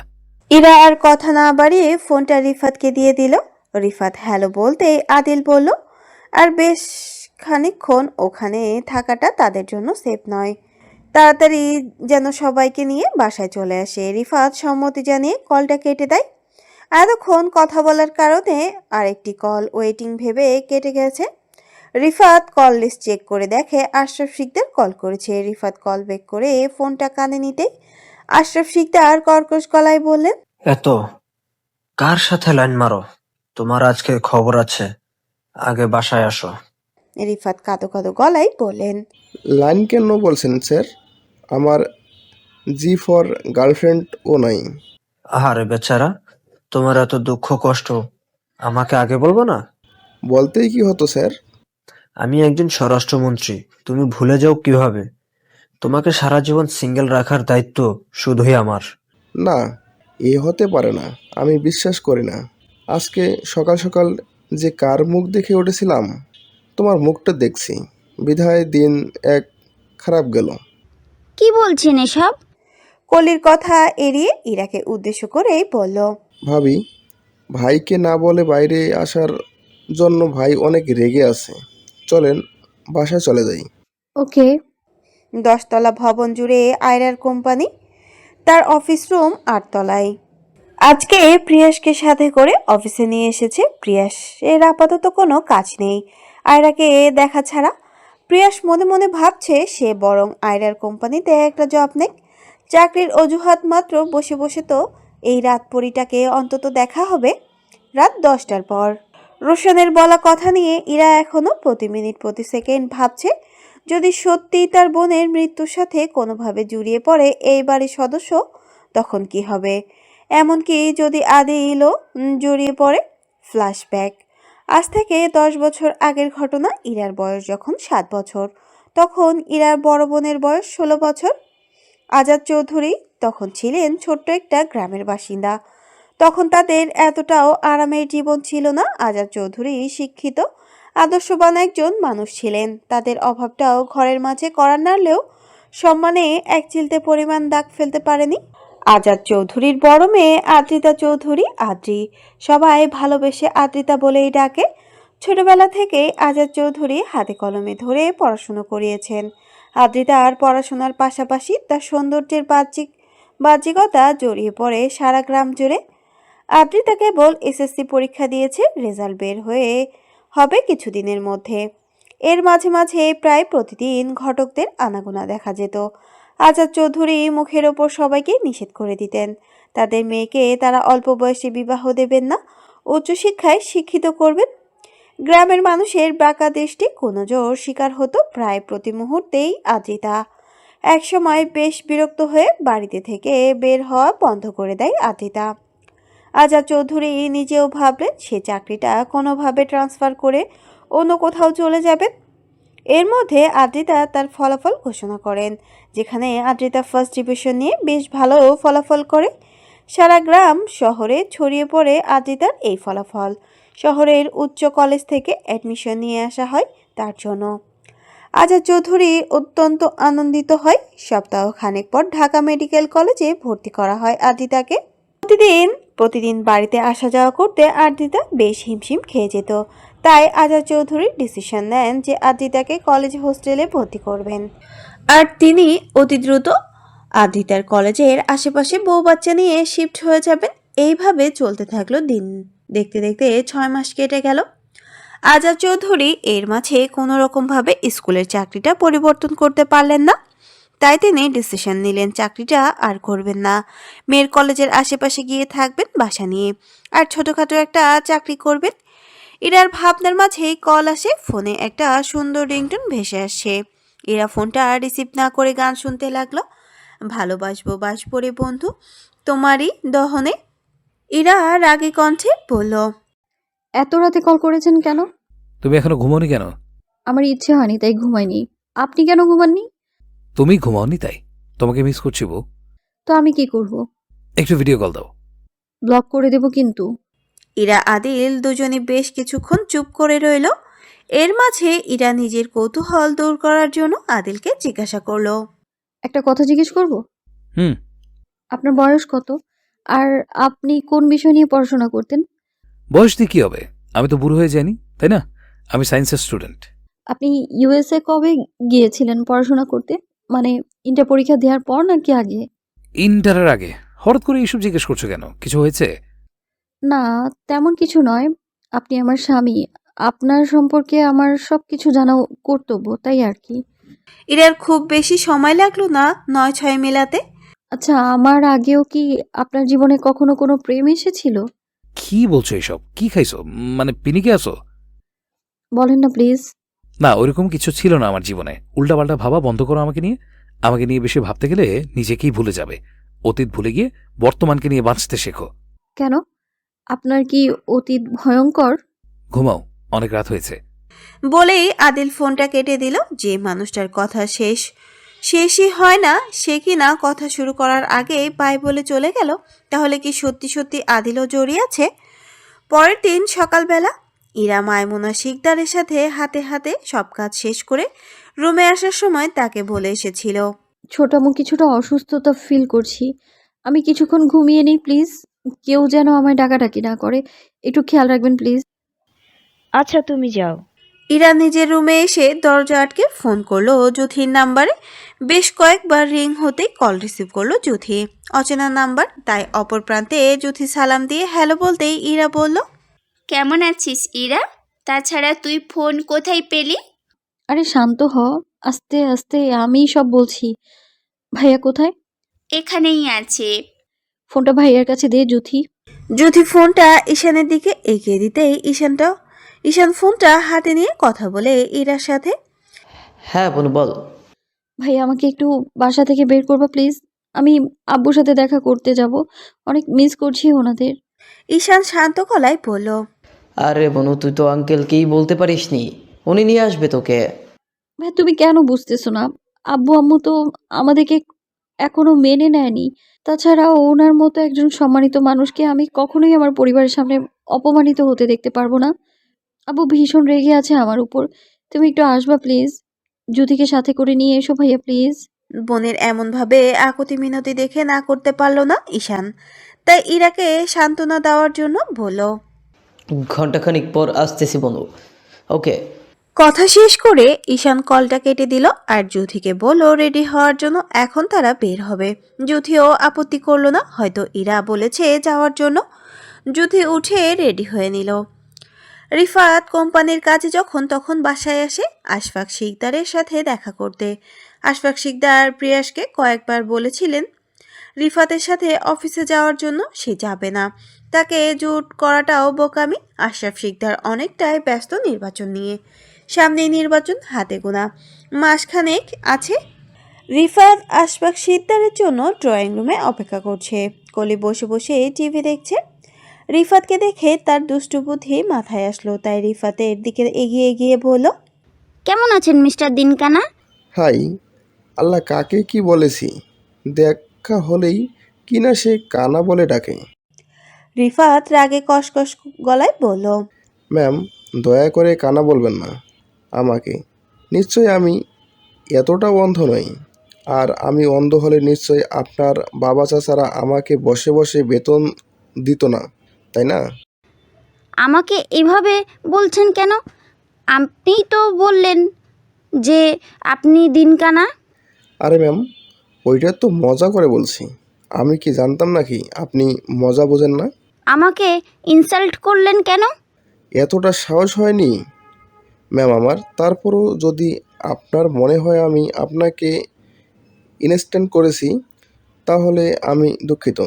ইরা আর কথা না বাড়িয়ে ফোনটা রিফাতকে দিয়ে দিল। রিফাত হ্যালো বলতে আদিল বলল, আর বেশ খানিকক্ষণ ওখানে থাকাটা তাদের জন্য সেফ নয়। তাড়াতাড়ি যেন সবাইকে নিয়ে বাসায় চলে আসে। রিফাত সম্মতি জানিয়ে কলটা কেটে দেয়। এতক্ষণ কথা বলার কারণে আরেকটি কল ওয়েটিং ভেবে কেটে গেছে। রিফাত কল লিস্ট চেক করে দেখে আশরাফ শিকদার কল করেছে। রিফাত কল ব্যাক করে ফোনটা কানে নিতেই আশরাফ শিকদার কর্কশ গলায় বললেন, এত কার সাথে লাইন মারো? তোমার আজকে খবর আছে, আগে বাসায় আসো। রিফাত কাঁদো কাঁদো গলায় বললেন, লাইন কেন বলছেন স্যার? আমার জি ফর গার্লফ্রেন্ডও নাই। আহারে বেচারা, তোমার এত দুঃখ কষ্ট আমাকে আগে বলবো না? বলতেই কি হতো স্যার? আমি একজন স্বরাষ্ট্রমন্ত্রী, তুমি ভুলে যাও কিভাবে? তোমাকে সারা জীবন সিঙ্গেল রাখার দায়িত্ব শুধুই আমার। না, এ হতে পারে না, আমি বিশ্বাস করি না। আজকে সকাল সকাল যে কার মুখ দেখে উঠেছিলাম, তোমার মুখটা দেখছি, বিধায় দিন এক খারাপ গেল। কি বলছেন এসব? কলির কথা এড়িয়ে ইরাকে উদ্দেশ্য করে বলল, ভাবি, ভাইকে না বলে বাইরে আসার জন্য ভাই অনেক রেগে আছে। চলেন বাসায় চলে যাই। ওকে। 10 তলা ভবন জুড়ে আয়রার কোম্পানি, তার অফিস রুম 8 তলায়। আজকে প্রিয়াসকে সাথে করে অফিসে নিয়ে এসেছে। প্রিয়াসের আপাতত কোনো কাজ নেই আয়রাকে দেখা ছাড়া। প্রিয়াস মনে মনে ভাবছে সে বরং আয়রার কোম্পানিতে একটা জব নেক। চাকরির অজুহাত মাত্র বসে বসে তো এই রাত পরিটাকে অন্তত দেখা হবে। রাত 10টার পর রোশনের বলা কথা নিয়ে ইরা এখনো প্রতি মিনিট প্রতি সেকেন্ড ভাবছে, যদি সত্যিই তার বোনের মৃত্যুর সাথে কোনোভাবে জড়িয়ে পড়ে এই বাড়ির সদস্য, তখন কি হবে? এমনকি যদি আদিলও জড়িয়ে পড়ে। ফ্ল্যাশব্যাক, আজ থেকে 10 বছর আগের ঘটনা। ইরার বয়স যখন 7 বছর, তখন ইরার বড় বোনের বয়স 16 বছর। আজাদ চৌধুরী তখন ছিলেন ছোট্ট একটা গ্রামের বাসিন্দা। তখন তাদের এতটাও আরামের জীবন ছিল না। আজাদ চৌধুরী শিক্ষিত, আদর্শবান একজন মানুষ ছিলেন। তাদের অভাবটাও ঘরের মাঝে করার নাড়লেও সম্মানে এক চিলতে পরিমাণ দাগ ফেলতে পারেনি। আজাদ চৌধুরীর বড় মেয়ে আদ্রিতা চৌধুরী, আদ্রি, সবাই ভালোবেসে আদ্রিতা বলেই ডাকে। ছোটবেলা থেকেই আজাদ চৌধুরী হাতে কলমে ধরে পড়াশুনো করিয়েছেন। আদ্রিতার পড়াশোনার পাশাপাশি তার সৌন্দর্যের বাহ্যিকতা জড়িয়ে পড়ে সারা গ্রাম জুড়ে। আদ্রিতা কেবল এসএসসি পরীক্ষা দিয়েছে, রেজাল্ট বের হয়ে হবে কিছুদিনের মধ্যে। এর মাঝে মাঝে প্রায় প্রতিদিন ঘটকদের আনাগোনা দেখা যেত। আজাদ চৌধুরী মুখের ওপর সবাইকে নিষেধ করে দিতেন, তাদের মেয়েকে তারা অল্প বয়সে বিবাহ দেবেন না, উচ্চশিক্ষায় শিক্ষিত করবেন। গ্রামের মানুষের বাঁকা দৃষ্টি কুনজর শিকার হতো প্রায় প্রতি মুহূর্তেই আদ্রিতা। একসময় বেশ বিরক্ত হয়ে বাড়িতে থেকে বের হওয়া বন্ধ করে দেয় আদ্রিতা। আজাদ চৌধুরী নিজেও ভাবলেন সে চাকরিটা কোনোভাবে ট্রান্সফার করে অন্য কোথাও চলে যাবেন। এর মধ্যে আদ্রিতা তার ফলাফল ঘোষণা করেন, যেখানে আদ্রিতা ফার্স্ট ডিভিশন নিয়ে বেশ ভালো ফলাফল করে। সারা গ্রাম শহরে ছড়িয়ে পড়ে আদ্রিতার এই ফলাফল। শহরের উচ্চ কলেজ থেকে অ্যাডমিশন নিয়ে আসা হয় তার জন্য। আজাদ চৌধুরী অত্যন্ত আনন্দিত হয়। সপ্তাহ খানেক পর ঢাকা মেডিকেল কলেজে ভর্তি করা হয় আদ্রিতাকে। প্রতিদিন বাড়িতে আসা যাওয়া করতে আদ্রিতা বেশ হিমশিম খেয়ে যেত। তাই আজাদ চৌধুরী ডিসিশন নেন যে আদ্রিতাকে কলেজ হোস্টেলে ভর্তি করবেন, আর তিনি অতি দ্রুত আদ্রিতার কলেজের আশেপাশে বউ বাচ্চা নিয়ে শিফট হয়ে যাবেন। এইভাবে চলতে থাকলো দিন। দেখতে দেখতে 6 মাস কেটে গেল। আজাদ চৌধুরী এর মাঝে কোনো রকমভাবে স্কুলের চাকরিটা পরিবর্তন করতে পারলেন না। তাই তিনি ডিসিশন নিলেন চাকরিটা আর করবেন না। মেয়ের কলেজের আশেপাশে গিয়ে থাকবেন বাসা নিয়ে, আর ছোটোখাটো একটা চাকরি করবেন। ইরার ভাবনার মাঝেই কল আসে। ফোনে একটা সুন্দর রিংটোন ভেসে আসছে। ইরা ফোনটা রিসিভ না করে গান শুনতে লাগলো, ভালোবাসবো বাসবো রে বন্ধু তোমারই দহনে। ইরা রাগী কণ্ঠে বলল, এত রাতে কল করেছেন কেন? তুমি এখনো ঘুমাওনি কেন? আমার ইচ্ছে হয়নি তাই ঘুমাইনি। আপনি কেন ঘুমাননি? তুমি ঘুমাওনি তাই। তোমাকে মিস করছি বউ। তো আমি কি করব? একটু ভিডিও কল দাও। ব্লক করে দেব কিন্তু। ইরা আদিল দুজনে বেশ কিছুক্ষণ চুপ করে রইল। এর মাঝে ইরা নিজের কৌতূহল দূর করার জন্য আদিলকে জিজ্ঞাসা করলো, একটা কথা জিজ্ঞেস করব? হুম। আপনার বয়স কত? আর আপনি কোন বিষয় নিয়ে পড়াশোনা করতেন? বয়স দিয়ে কি হবে? আমি তো বুড়ো হয়ে যাইনি, তাই না? আমি সায়েন্সের স্টুডেন্ট। আপনি ইউএসএ কবে গিয়েছিলেন পড়াশোনা করতে? মানে ইন্টার পরীক্ষা দেওয়ার পর নাকি আগে? ইন্টারের আগে। হঠাৎ করে এইসব জিজ্ঞেস করছো কেন? কিছু হয়েছে? না, তেমন কিছু নয়। আপনি আমার স্বামী। আপনার সম্পর্কে আমার সবকিছু জানা কর্তব্য, তাই আর কি। ইরার খুব বেশি সময় লাগলো না ৯-৬ মেলাতে। আচ্ছা, আমার আগেও কি আপনার জীবনে কখনো কোনো প্রেম এসেছিল? কি বলছো এসব? কি খাইছো? মানে পিনিকে আছো? বলেন না প্লিজ। না, ওইরকম কিছু ছিল না আমার জীবনে। উল্টাপাল্টা ভাবা বন্ধ করো আমাকে নিয়ে। আমাকে নিয়ে বেশি ভাবতে গেলে নিজেকেই ভুলে যাবে। অতীত ভুলে গিয়ে বর্তমানকে নিয়ে বাঁচতে শেখো। কেন? আপনার কি অতীত ভয়ঙ্কর? ঘুমাও, অনেক রাত হয়েছে। বলেই আদিল ফোনটা কেটে দিল। যে মানুষটার কথা শেষই হয় না, সে কি না কথা শুরু করার আগেই বাই বলে চলে গেল। তাহলে কি সত্যি সত্যি আদিলও জড়িয়ে আছে? পরের দিন সকালবেলা ইরা মায়মুনা শিকদারের সাথে হাতে হাতে সব কাজ শেষ করে রুমে আসার সময় তাকে বলে এসেছিল। ছোট আমি কিছুটা অসুস্থতা ফিল করছি। আমি কিছুক্ষণ ঘুমিয়ে নিই প্লিজ। কেউ যেন আমায় ডাকাডাকি না করে। একটু খেয়াল রাখবেন প্লিজ। আচ্ছা তুমি যাও। ইরা নিজের রুমে এসে দরজা আটকে ফোন করলো জুথির নাম্বারে। বেশ কয়েকবার রিং হতেই কল রিসিভ করলো জুথি। অচেনা নাম্বার, তাই অপর প্রান্তে জুথি সালাম দিয়ে হ্যালো বলতেই ইরা বলল, কেমন আছিস ইরা? তাছাড়া তুই ফোন কোথায় পেলি? আরে শান্ত হ। আস্তে আস্তে আমি সব বলছি। ভাইয়া কোথায়? এখানেই আছে। ফোনটা ভাইয়ার কাছে দে জুথি। জুথি ফোনটা ঈশানের দিকে এগিয়ে দিতেই ঈশান ফোনটা হাতে নিয়ে কথা বলে ইরার সাথে। হ্যাঁ বোন বল। ভাইয়া আমাকে একটু বাসা থেকে বের করবা প্লিজ। আমি আব্বুর সাথে দেখা করতে যাব। অনেক মিস করছি ওনাদের। ঈশান শান্ত গলায় বলল, আরে বোনু, তুই তো আঙ্কেলকেই বলতে পারিসনি, উনি নিয়ে আসবে তোকে। ভাই তুমি কেন বুঝতেছো না? আব্বু আম্মু তো আমাদেরকে এখনো মেনে নেয়নি। তাছাড়া ওনার মতো একজন সম্মানিত মানুষকে আমি কখনোই আমার পরিবারের সামনে অপমানিত হতে দেখতে পারবো না। আব্বু ভীষণ রেগে আছে আমার উপর। তুমি একটু আসবা প্লিজ। জ্যোতিকে সাথে করে নিয়ে এসো ভাইয়া প্লিজ। বোনের এমনভাবে আকুতি মিনতি দেখে না করতে পারল না ঈশান। তাই ইরাকে সান্ত্বনা দেওয়ার জন্য বলল, ঘন্টাখানিক পর আসতেছি বোনু। ওকে। কথা শেষ করে ঈশান কলটা কেটে দিল আর জুথিকে বলল রেডি হওয়ার জন্য। এখন তারা বের হবে। জুথিও আপত্তি করলো না, হয়তো ইরা বলেছে যাওয়ার জন্য। জুথি উঠে রেডি হয়ে নিল। রিফাত কোম্পানির কাজে যখন তখন বাসায় আসে আশফাক শিকদারের সাথে দেখা করতে। আশফাক শিকদার প্রিয়াসকে কয়েকবার বলেছিলেন রিফাতের সাথে অফিসে যাওয়ার জন্য, সে যাবে না। তাকে জোট করাটাও বোকামি। আশরাফ শিকদার অনেকটাই ব্যস্ত নির্বাচন নিয়ে। সামনেই নির্বাচন, হাতে গোনা মাসখানেক আছে। রিফাত আশফাক শিকদারের জন্য ড্রয়িং রুমে অপেক্ষা করছে। কলি বসে বসে টিভি দেখছে। রিফাতকে দেখে তার দুষ্টু বুদ্ধি মাথায় আসলো, তাই রিফাতের দিকে এগিয়ে গিয়ে বলল, কেমন আছেন মিস্টার দিনকানা? হাই, আল্লাহ কাকে কি বলেছি, দেখা হলেই কিনা সে কানা বলে ডাকে। রিফাত রাগে কসকস গলায় বলল, ম্যাম, দয়া করে কানা বলবেন না আমাকে। নিশ্চয়ই আমি এতটাও অন্ধ নই। আর আমি অন্ধ হলে নিশ্চয়ই আপনার বাবা চাচারা আমাকে বসে বসে বেতন দিত না, তাই না? আমাকে এভাবে বলছেন কেন? আপনি তো বললেন যে আপনি দিনকানা। আরে ম্যাম, ওইটা তো মজা করে বলছি। আমি কি জানতাম নাকি আপনি মজা বোঝেন না? আমাকে ইনসাল্ট করলেন কেন? এতটা সাহস হয়নি ম্যাম আমার। তারপরও যদি আপনার মনে হয় আমি আপনাকে ইনস্ট্যান্ট করেছি, তাহলে আমি দুঃখিত।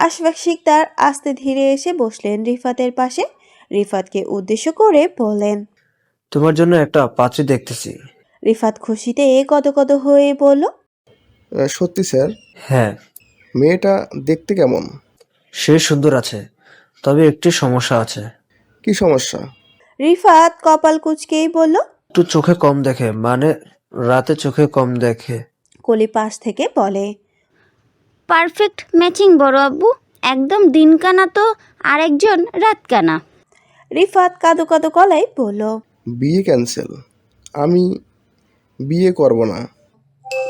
আশফাক শিকদার আস্তে ধীরে এসে বসলেন রিফাতের পাশে। রিফাতকে উদ্দেশ্য করে বললেন, তোমার জন্য একটা পাত্রী দেখতেছি। রিফাত খুশিতে গদগদ হয়ে বলল, সত্যি স্যার? হ্যাঁ, মেয়েটা দেখতে কেমন? সে সুন্দর আছে, তবে একটি সমস্যা আছে। কি সমস্যা? রিফাত কপাল কুঁচকেই বলল, একটু চোখে কম দেখে, মানে রাতে চোখে কম দেখে। কলি পাশ থেকে বলে, পারফেক্ট ম্যাচিং বড় আব্বু। একদম দিনকানা তো আরেকজন রাতকানা। রিফাত কাঁদো কাঁদো গলায় বলল, বিয়ে ক্যান্সেল। আমি বিয়ে করব না।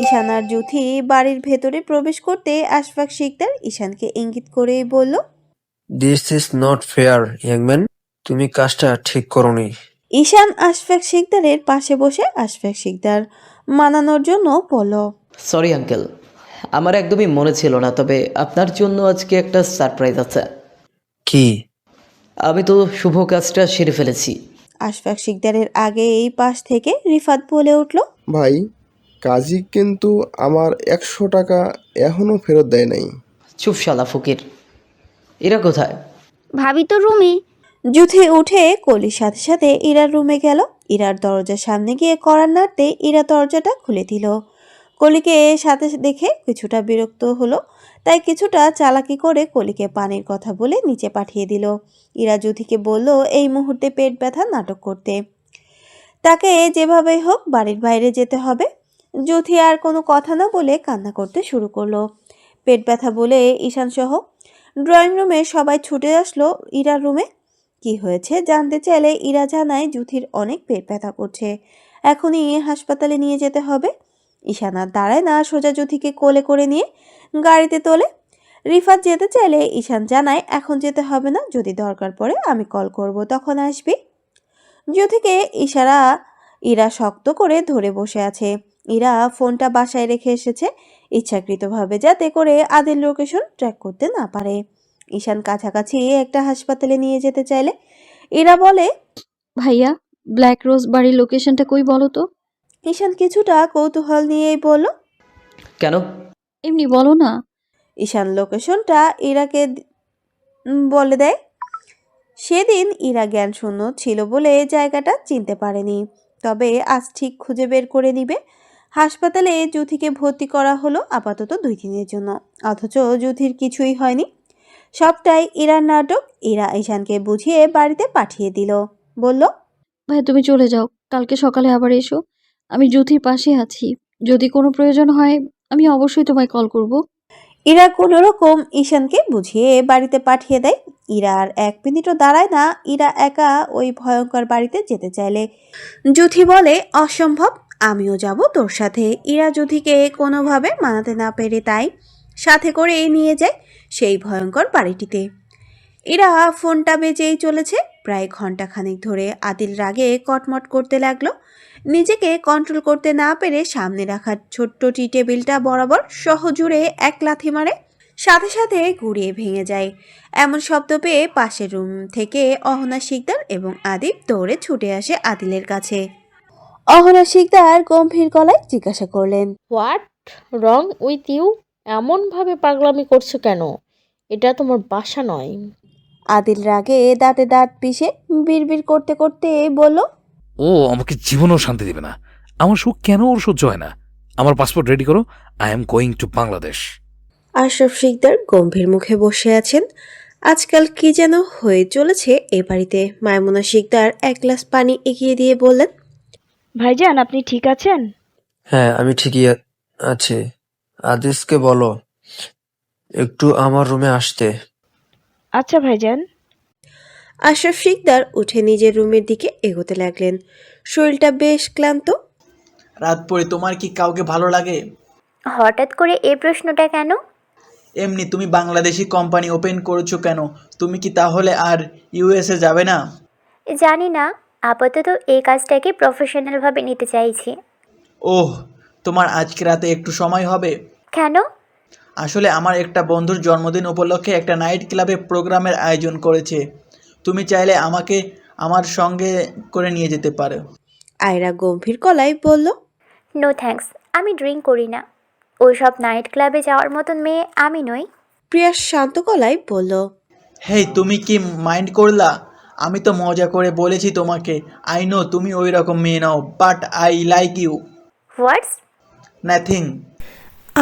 ঈশান আর জুথি বাড়ির ভেতরে প্রবেশ করতে আশফাক শিকদার ঈশানকে ইঙ্গিত করেই বলল, this is not fair young man, তুমি কাজটা ঠিক করোনি। ঈশান আশফাক শিকদারের পাশে বসে আশফাক শিকদার মানানোর জন্য বলল, সরি আঙ্কেল, আমার একদমই মনে ছিল না, তবে আপনার জন্য আজকে একটা সারপ্রাইজ আছে। কি? আমি তো শুভ কাজটা সেরে ফেলেছি। আশফাক শিকদারের আগে এই পাশ থেকে রিফাত বলে উঠল, ভাই, কাজী কিন্তু আমার 100 টাকা এখনও ফেরত দেয় নাই। চুপ শালা ফকির, এরা কোথায়? ভাবি তো রুমে। জুথি উঠে কলির সাথে সাথে ইরার রুমে গেল। ইরার দরজার সামনে গিয়ে কড়া নাড়তে ইরা দরজাটা খুলে দিল। কলিকে সাথে দেখে কিছুটা বিরক্ত হলো, তাই কিছুটা চালাকি করে কলিকে পানির কথা বলে নিচে পাঠিয়ে দিল। ইরা জুথিকে বলল এই মুহূর্তে পেট ব্যথা নাটক করতে, তাকে যেভাবেই হোক বাড়ির বাইরে যেতে হবে। জুথি আর কোনো কথা না বলে কান্না করতে শুরু করলো। পেট ব্যথা বলে ঈশান সহ ড্রয়িং রুমে সবাই ছুটে আসলো ইরার রুমে। কি হয়েছে জানতে চাইলে ইরা জানায় জুথির অনেক পেট ব্যথা করছে, এখনই হাসপাতালে নিয়ে যেতে হবে। ঈশান আর দাঁড়ায় না, সোজা জুথিকে কোলে করে নিয়ে গাড়িতে তোলে। রিফাত যেতে চাইলে ঈশান জানায় এখন যেতে হবে না, যদি দরকার পড়ে আমি কল করব, তখন আসবি। জুথিকে ইশারা ইরা শক্ত করে ধরে বসে আছে। ইরা ফোনটা বাসায় রেখে এসেছে ইচ্ছাকৃতভাবে, যাতে করে আদিল লোকেশন ট্র্যাক করতে না পারে। ঈশান কাছাকাছি একটা হাসপাতালে নিয়ে যেতে চাইলে ইরা বলে, ভাইয়া, ব্ল্যাক রোজ বাড়ির লোকেশনটা কই বলো তো? ঈশান কিছুটা কৌতূহল নিয়েই বলল, কেন? এমনি বলো না। ঈশান লোকেশনটা ইরাকে বলে দেয়। সেদিন ইরা জ্ঞান শূন্য ছিল বলে জায়গাটা চিনতে পারেনি, তবে আজ ঠিক খুঁজে বের করে নিবে। হাসপাতালে জুথিকে ভর্তি করা হলো আপাতত 2 দিনের জন্য, অথচ জুথির কিছুই হয়নি। সবটাই ইরার নাটক। ইরা ঈশানকে বুঝিয়ে বাড়িতে পাঠিয়ে দিল, বলল, ভাই তুমি চলে যাও, কালকে সকালে আবার এসো। আমি জ্যোতির পাশে আছি, যদি কোনো প্রয়োজন হয় আমি অবশ্যই তোমায় কল করব। ইরা কোনো রকম ঈশানকে বুঝিয়ে বাড়িতে পাঠিয়ে দেয়। ইরা আর 1 মিনিটও দাঁড়ায় না। ইরা একা ওই ভয়ঙ্কর বাড়িতে যেতে চাইলে জুথি বলে, অসম্ভব, আমিও যাব তোর সাথে। ইরা জুথিকে কোনোভাবে মানাতে না পেরে তাই সাথে করে নিয়ে যায় সেই ভয়ঙ্কর বাড়িটিতে। ইরা ফোনটা বেজেই চলেছে। প্রায় ঘন্টাখানেক ধরে আদিল রাগে কটমট করতে লাগলো। নিজেকে কন্ট্রোল করতে না পেরে সামনে রাখা ছোট্ট টি টেবিলটা বরাবর সহজুড়ে এক লাথি মারে, সাথে সাথে গুড়িয়ে ভেঙে যায়। এমন শব্দ পেয়ে পাশের রুম থেকে অহনা শিকদার এবং আদিব দৌড়ে ছুটে আসে আদিলের কাছে। অহনা শিকদার গম্ভীর গলায় জিজ্ঞাসা করলেন, হোয়াট রং উইথ ইউ? এমনভাবে পাগলামি করছো কেন? এটা তোমার বাসা নয়। আদিল রাগে দাঁতে দাঁত পিষে বিড়বিড় করতে করতে বলল, ও আমাকে জীবনেও শান্তি দেবে না। আমার সুখ কেন ওর সহ্য হয় না? আমার পাসপোর্ট রেডি করো, I am going to Bangladesh. Ashraf Shikdar গম্ভীর মুখে বসে আছেন। আজকাল কি যেন হয়ে চলেছে এ বাড়িতে। মাইমুনা শিকদার 1 গ্লাস পানি এগিয়ে দিয়ে বললেন, ভাইজান আপনি ঠিক আছেন? হ্যাঁ, আমি ঠিকই আছি। আদিসকে বলো একটু আমার রুমে আসতে। আচ্ছা ভাইজান। আশরাফ শিকদার উঠে নিজের রুমের দিকে এগোতে লাগলেন। শরীরটা বেশ ক্লান্ত। রাত পরে তোমার কি কাউকে ভালো লাগে? হঠাৎ করে এই প্রশ্নটা কেন? এমনি তুমি বাংলাদেশি কোম্পানি ওপেন করেছো কেন? তুমি কি তাহলে আর ইউএসএ যাবে না? জানি না, আপাতত এই কাজটাকে প্রফেশনালভাবে নিতে চাইছি। ওহ, তোমার আজকে রাতে একটু সময় হবে? কেন? আসলে আমার একটা বন্ধুর জন্মদিন উপলক্ষে একটা নাইট ক্লাবে প্রোগ্রামের আয়োজন করেছে। তুমি চাইলে আমাকে আমার সঙ্গে করে নিয়ে যেতে পারো। আয়রা গম্ভীর গলায় বলল, নো থ্যাঙ্কস, আমি ড্রিঙ্ক করি না। ওইসব নাইট ক্লাবে যাওয়ার মতন মেয়ে আমি নই। প্রিয়া শান্ত গলায় বলল, হেই, তুমি কি মাইন্ড করলা? আমি তো মজা করে বলেছি তোমাকে। আই নো তুমি ওই রকম মেয়ে নাও, but I like you. What's? Nothing.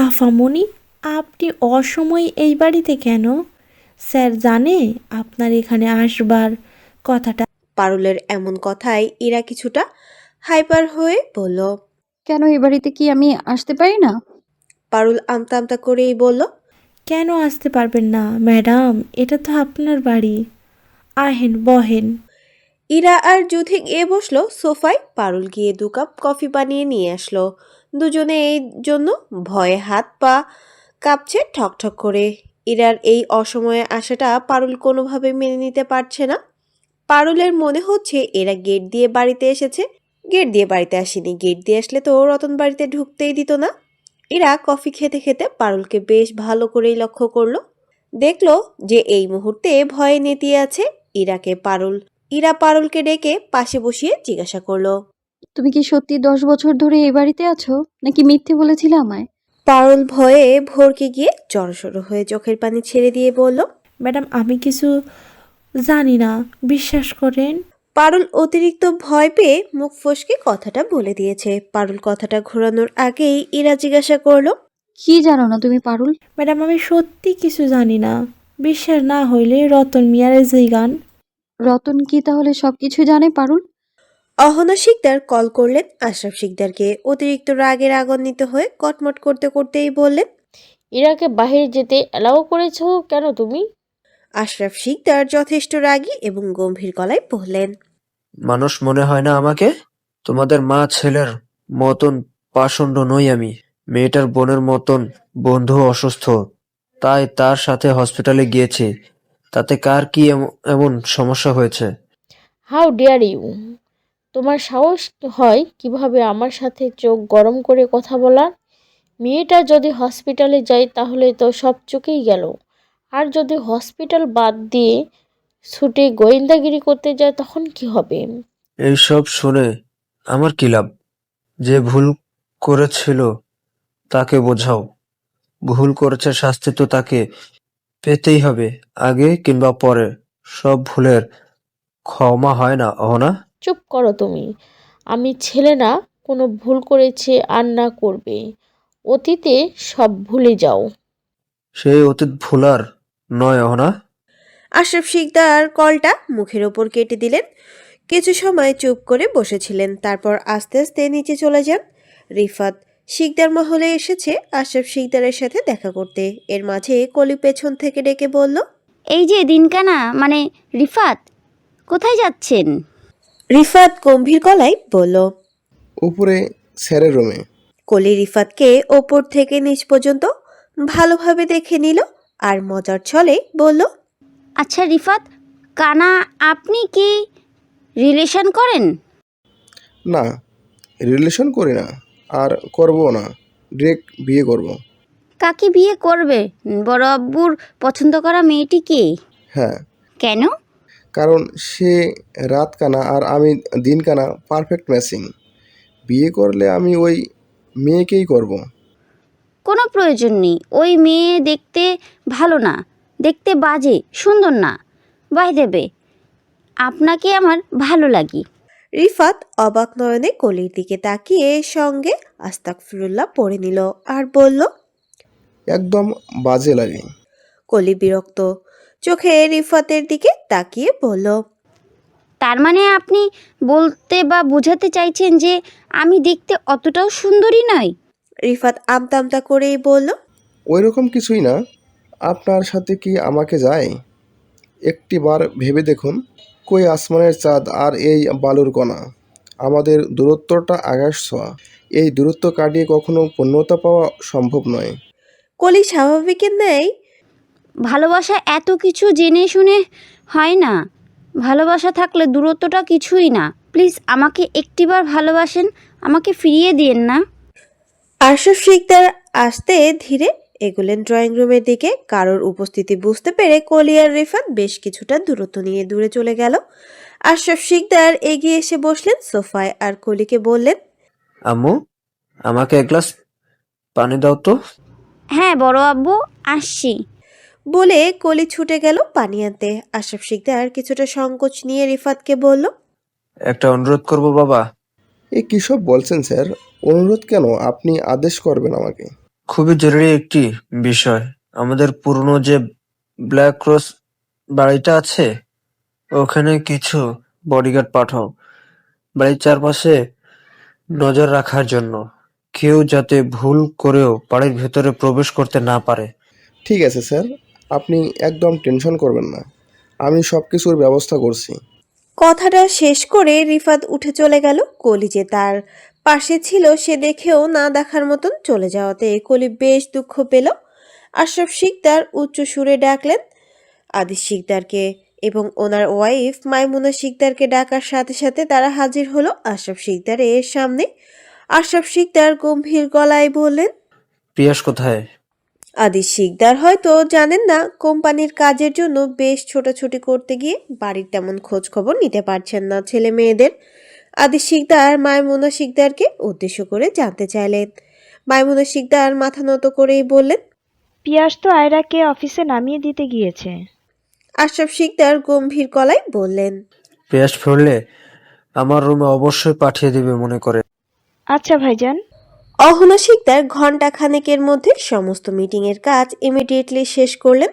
আফামনি, আপনি অসময়ে এই বাড়িতে কেন? স্যার জানে আপনার এখানে আসবার কথাটা? পারুলের এমন কথায় ইরা কিছুটা হাইপার হয়ে বলল, কেন এই বাড়িতে কি আমি আসতে পারি না? পারুল আমতা আমতা করেই বলল, কেন আসতে পারবেন না ম্যাডাম? এটা তো আপনার বাড়ি। আহেন, বহেন। ইরা আর জুথি গিয়ে বসলো সোফায়। পারুল গিয়ে 2 কাপ কফি বানিয়ে নিয়ে আসলো। দুজনে এই জন্য ভয়ে হাত পা কাঁপছে ঠকঠক করে। ইরার এই অসময়ে আসাটা পারুল কোনোভাবে মেনে নিতে পারছে না। পারুলের মনে হচ্ছে এরা গেট দিয়ে বাড়িতে এসেছে। গেট দিয়ে বাড়িতে আসেনি, গেট দিয়ে আসলে তো রতন বাড়িতে ঢুকতেই দিত না। এরা কফি খেতে খেতে পারুলকে বেশ ভালো করেই লক্ষ্য করলো। দেখলো যে এই মুহূর্তে ভয়ে নেতিয়ে আছে। ইরা পারুলকে ডেকে পাশে বসিয়ে জিজ্ঞাসা করলো, তুমি কি সত্যি 10 বছর ধরে এই বাড়িতে আছো, নাকি মিথ্যে বলেছিলে আমায়? পারুল ভয়ে ভরকে গিয়ে জড়সড় হয়ে চোখের পানি ছেড়ে দিয়ে বলল, ম্যাডাম আমি কিছু জানি না, বিশ্বাস করেন। পারুল অতিরিক্ত ভয় পেয়ে মুখ ফসকে কথাটা বলে দিয়েছে। পারুল কথাটা ঘোরানোর আগেই ইরা জিজ্ঞাসা করলো, কি জানো না তুমি পারুল? ম্যাডাম আমি সত্যি কিছু জানি না, বিশ্বাস না হইলে রতন মিয়ারে যেই গান। রতন কি তাহলে সবকিছু জানে পারুল? অহনা শিকদার কল করলেন আশরাফ শিকদারকে। অতিরিক্ত রাগের আগুন্বিত হয়ে কটমট করতে করতেই বললেন, ইরাকে বাইরে যেতে অ্যালাউ করেছো কেন তুমি? আশরাফ শিকদার যথেষ্ট রাগী এবং গম্ভীর গলায় বললেন, মানুষ মনে হয় না আমাকে? তোমাদের মা ছেলের মতন পাষণ্ড নই আমি। মেয়েটার বোনের মতন বন্ধু অসুস্থ, তাই তার সাথে হসপিটালে গিয়েছি। তাতে কার কি এমন সমস্যা হয়েছে? How dare you! তোমার সাহস হয় কিভাবে আমার সাথে চোখ গরম করে কথা বলার? মেয়েটা যদি হসপিটালে যায় তাহলে তো সব চুকেই গেল। আর যদি হসপিটাল বাদ দিয়ে ছুটে গোয়েন্দাগিরি করতে যায় তখন কি হবে? এইসব শুনে আমার কি লাভ? যে ভুল করেছিল তাকে বোঝাও। ভুল করেছে, শাস্তি তো তাকে পেতেই হবে, আগে কিংবা পরে। সব ভুলের ক্ষমা হয় না, অহনা। চুপ করো তুমি। আমি ছেলে না, কোনো ভুল করেছে আর না করবে। অতীতে সব ভুলে যাও। সেই অতীত ভুলার নয়, অহনা। আশরাফ শিকদার কলটা মুখের ওপর কেটে দিলেন। কিছু সময় চুপ করে বসেছিলেন, তারপর আস্তে আস্তে নিচে চলে যান। রিফাত শিকদার মহলে এসেছে আশরাফ শিকদারের সাথে দেখা করতে। এর মাঝে কলি পেছন থেকে ডেকে বলল, এই যে দিনকানা মানে রিফাত, কোথায় যাচ্ছেন? রিফাত গম্ভীর গলায় বলল, উপরে স্যারের রুমে। কলি রিফাতকে ওপর থেকে নিচ পর্যন্ত ভালোভাবে দেখে নিল আর মজার ছলে বলল, আচ্ছা রিফাত, কানা আপনি কি রিলেশন করেন? না, রিলেশন করি না, আর করবো না। ডিরেক্ট বিয়ে করব। কাকে বিয়ে করবে? বড় আব্বুর পছন্দ করা মেয়েটি কে? হ্যাঁ, কেন? কারণ সে রাত কানা আর আমি দিন কানা, পারফেক্ট ম্যাচিং। বিয়ে করলে আমি ওই মেয়েকেই করব। কোনো প্রয়োজন নেই। ওই মেয়ে দেখতে ভালো না, দেখতে বাজে, সুন্দর না। বাই দেবে, আপনাকে আমার ভালো লাগে। রিফাত অবাক নয়নে কলির দিকে তাকিয়ে সঙ্গে আস্তাগফিরুল্লাহ পড়ে নিল আর বলল, একদম বাজে লাগে। কলি বিরক্ত চোখে রিফাতের দিকে তাকিয়ে বলল, তার মানে আপনি বলতে বা বোঝাতে চাইছেন যে আমি দেখতে অতটাও সুন্দরী নই? রিফাত আমতা আমতা করেই বলল, ওই রকম কিছুই না। আপনার সাথে কি আমাকে যায়? একটিবার ভেবে দেখুন, কই আসমানের চাঁদ আর এই বালুর কণা। আমাদের দূরত্বটা আকাশ ছোঁয়া। এই দূরত্ব কাটিয়ে কখনো পূর্ণতা পাওয়া সম্ভব নয়। কলি স্বাভাবিকের ন্যায়, ভালোবাসা এত কিছু জেনে শুনে হয় না। ভালোবাসা থাকলে দূরত্বটা কিছুই না। প্লিজ আমাকে একটিবার ভালোবাসেন, আমাকে ফিরিয়ে দিয়েন না। আশরাফ শিকদার আস্তে ধীরে এগুলেন ড্রয়িং রুমের দিকে। কারোর উপস্থিতি বুঝতে পেরে কলি আর রিফাত বেশ কিছুটা দূরত্ব নিয়ে দূরে চলে গেল। আশরাফ শিকদার এগিয়ে এসে বসলেন সোফায় আর কলিকে বললেন, আম্মু, আমাকে এক গ্লাস পানি দাও তো। হ্যাঁ বড় আব্বু, আসছি। বলে কলি ছুটে গেল পানি আনতে। আশরাফ শিকদার কিছুটা সংকোচ নিয়ে রিফাতকে বলল, একটা অনুরোধ করব বাবা। এ কী সব বলছেন স্যার? অনুরোধ কেন? আপনি আদেশ করবেন আমাকে। খুবই জরুরি একটি বিষয়। আমাদের পুরনো যে ব্ল্যাক রোজ বাড়িটা আছে, ওখানে কিছু বডিগার্ড পাঠাও বাড়ির চারপাশে নজর রাখার জন্য। কেউ যাতে ভুল করেও বাড়ির ভেতরে প্রবেশ করতে না পারে। ঠিক আছে স্যার, আপনি একদম টেনশন করবেন না। আমি সব কিছুর ব্যবস্থা করছি। কথাটা শেষ করে রিফাত উঠে চলে গেল। কলি যে তার পাশে ছিল সে দেখেও না দেখার মতন চলে যাওয়াতে কলি বেশ দুঃখ পেল। আশরাফ শিকদার উচ্চ সুরে ডাকলেন আদিশ শিকদারকে। এবং ওনার ওয়াইফ মাইমুনা শিকদারকে ডাকার সাথে সাথে তারা হাজির হলো আশরাফ শিকদারের সামনে। আশরাফ শিকদার গম্ভীর গলায় বললেন, প্রিয়াস কোথায়? আদি শিকদার হয়তো জানেন না, কোম্পানির কাজের জন্য বেশ ছোটাছুটি করতে গিয়ে বাড়ির তেমন খোঁজ খবর নিতে পারছেন না ছেলে মেয়েদের। আদি শিকদার মাইমুনা শিকদারকে উদ্দেশ্য করে জানতে চাইলেন। মাইমুনা শিকদার মাথা নত করেই বললেন, পিয়াস তো আয়রাকে অফিসে নামিয়ে দিতে গিয়েছে। আশরাফ শিকদার গম্ভীর গলায় বললেন, প্রিয়াস ফিরলে আমার রুমে অবশ্যই পাঠিয়ে দিবে মনে করে। আচ্ছা ভাইজান। অহনা শিকদার ঘন্টা খানেকের মধ্যে সমস্ত মিটিংয়ের কাজ ইমিডিয়েটলি শেষ করলেন।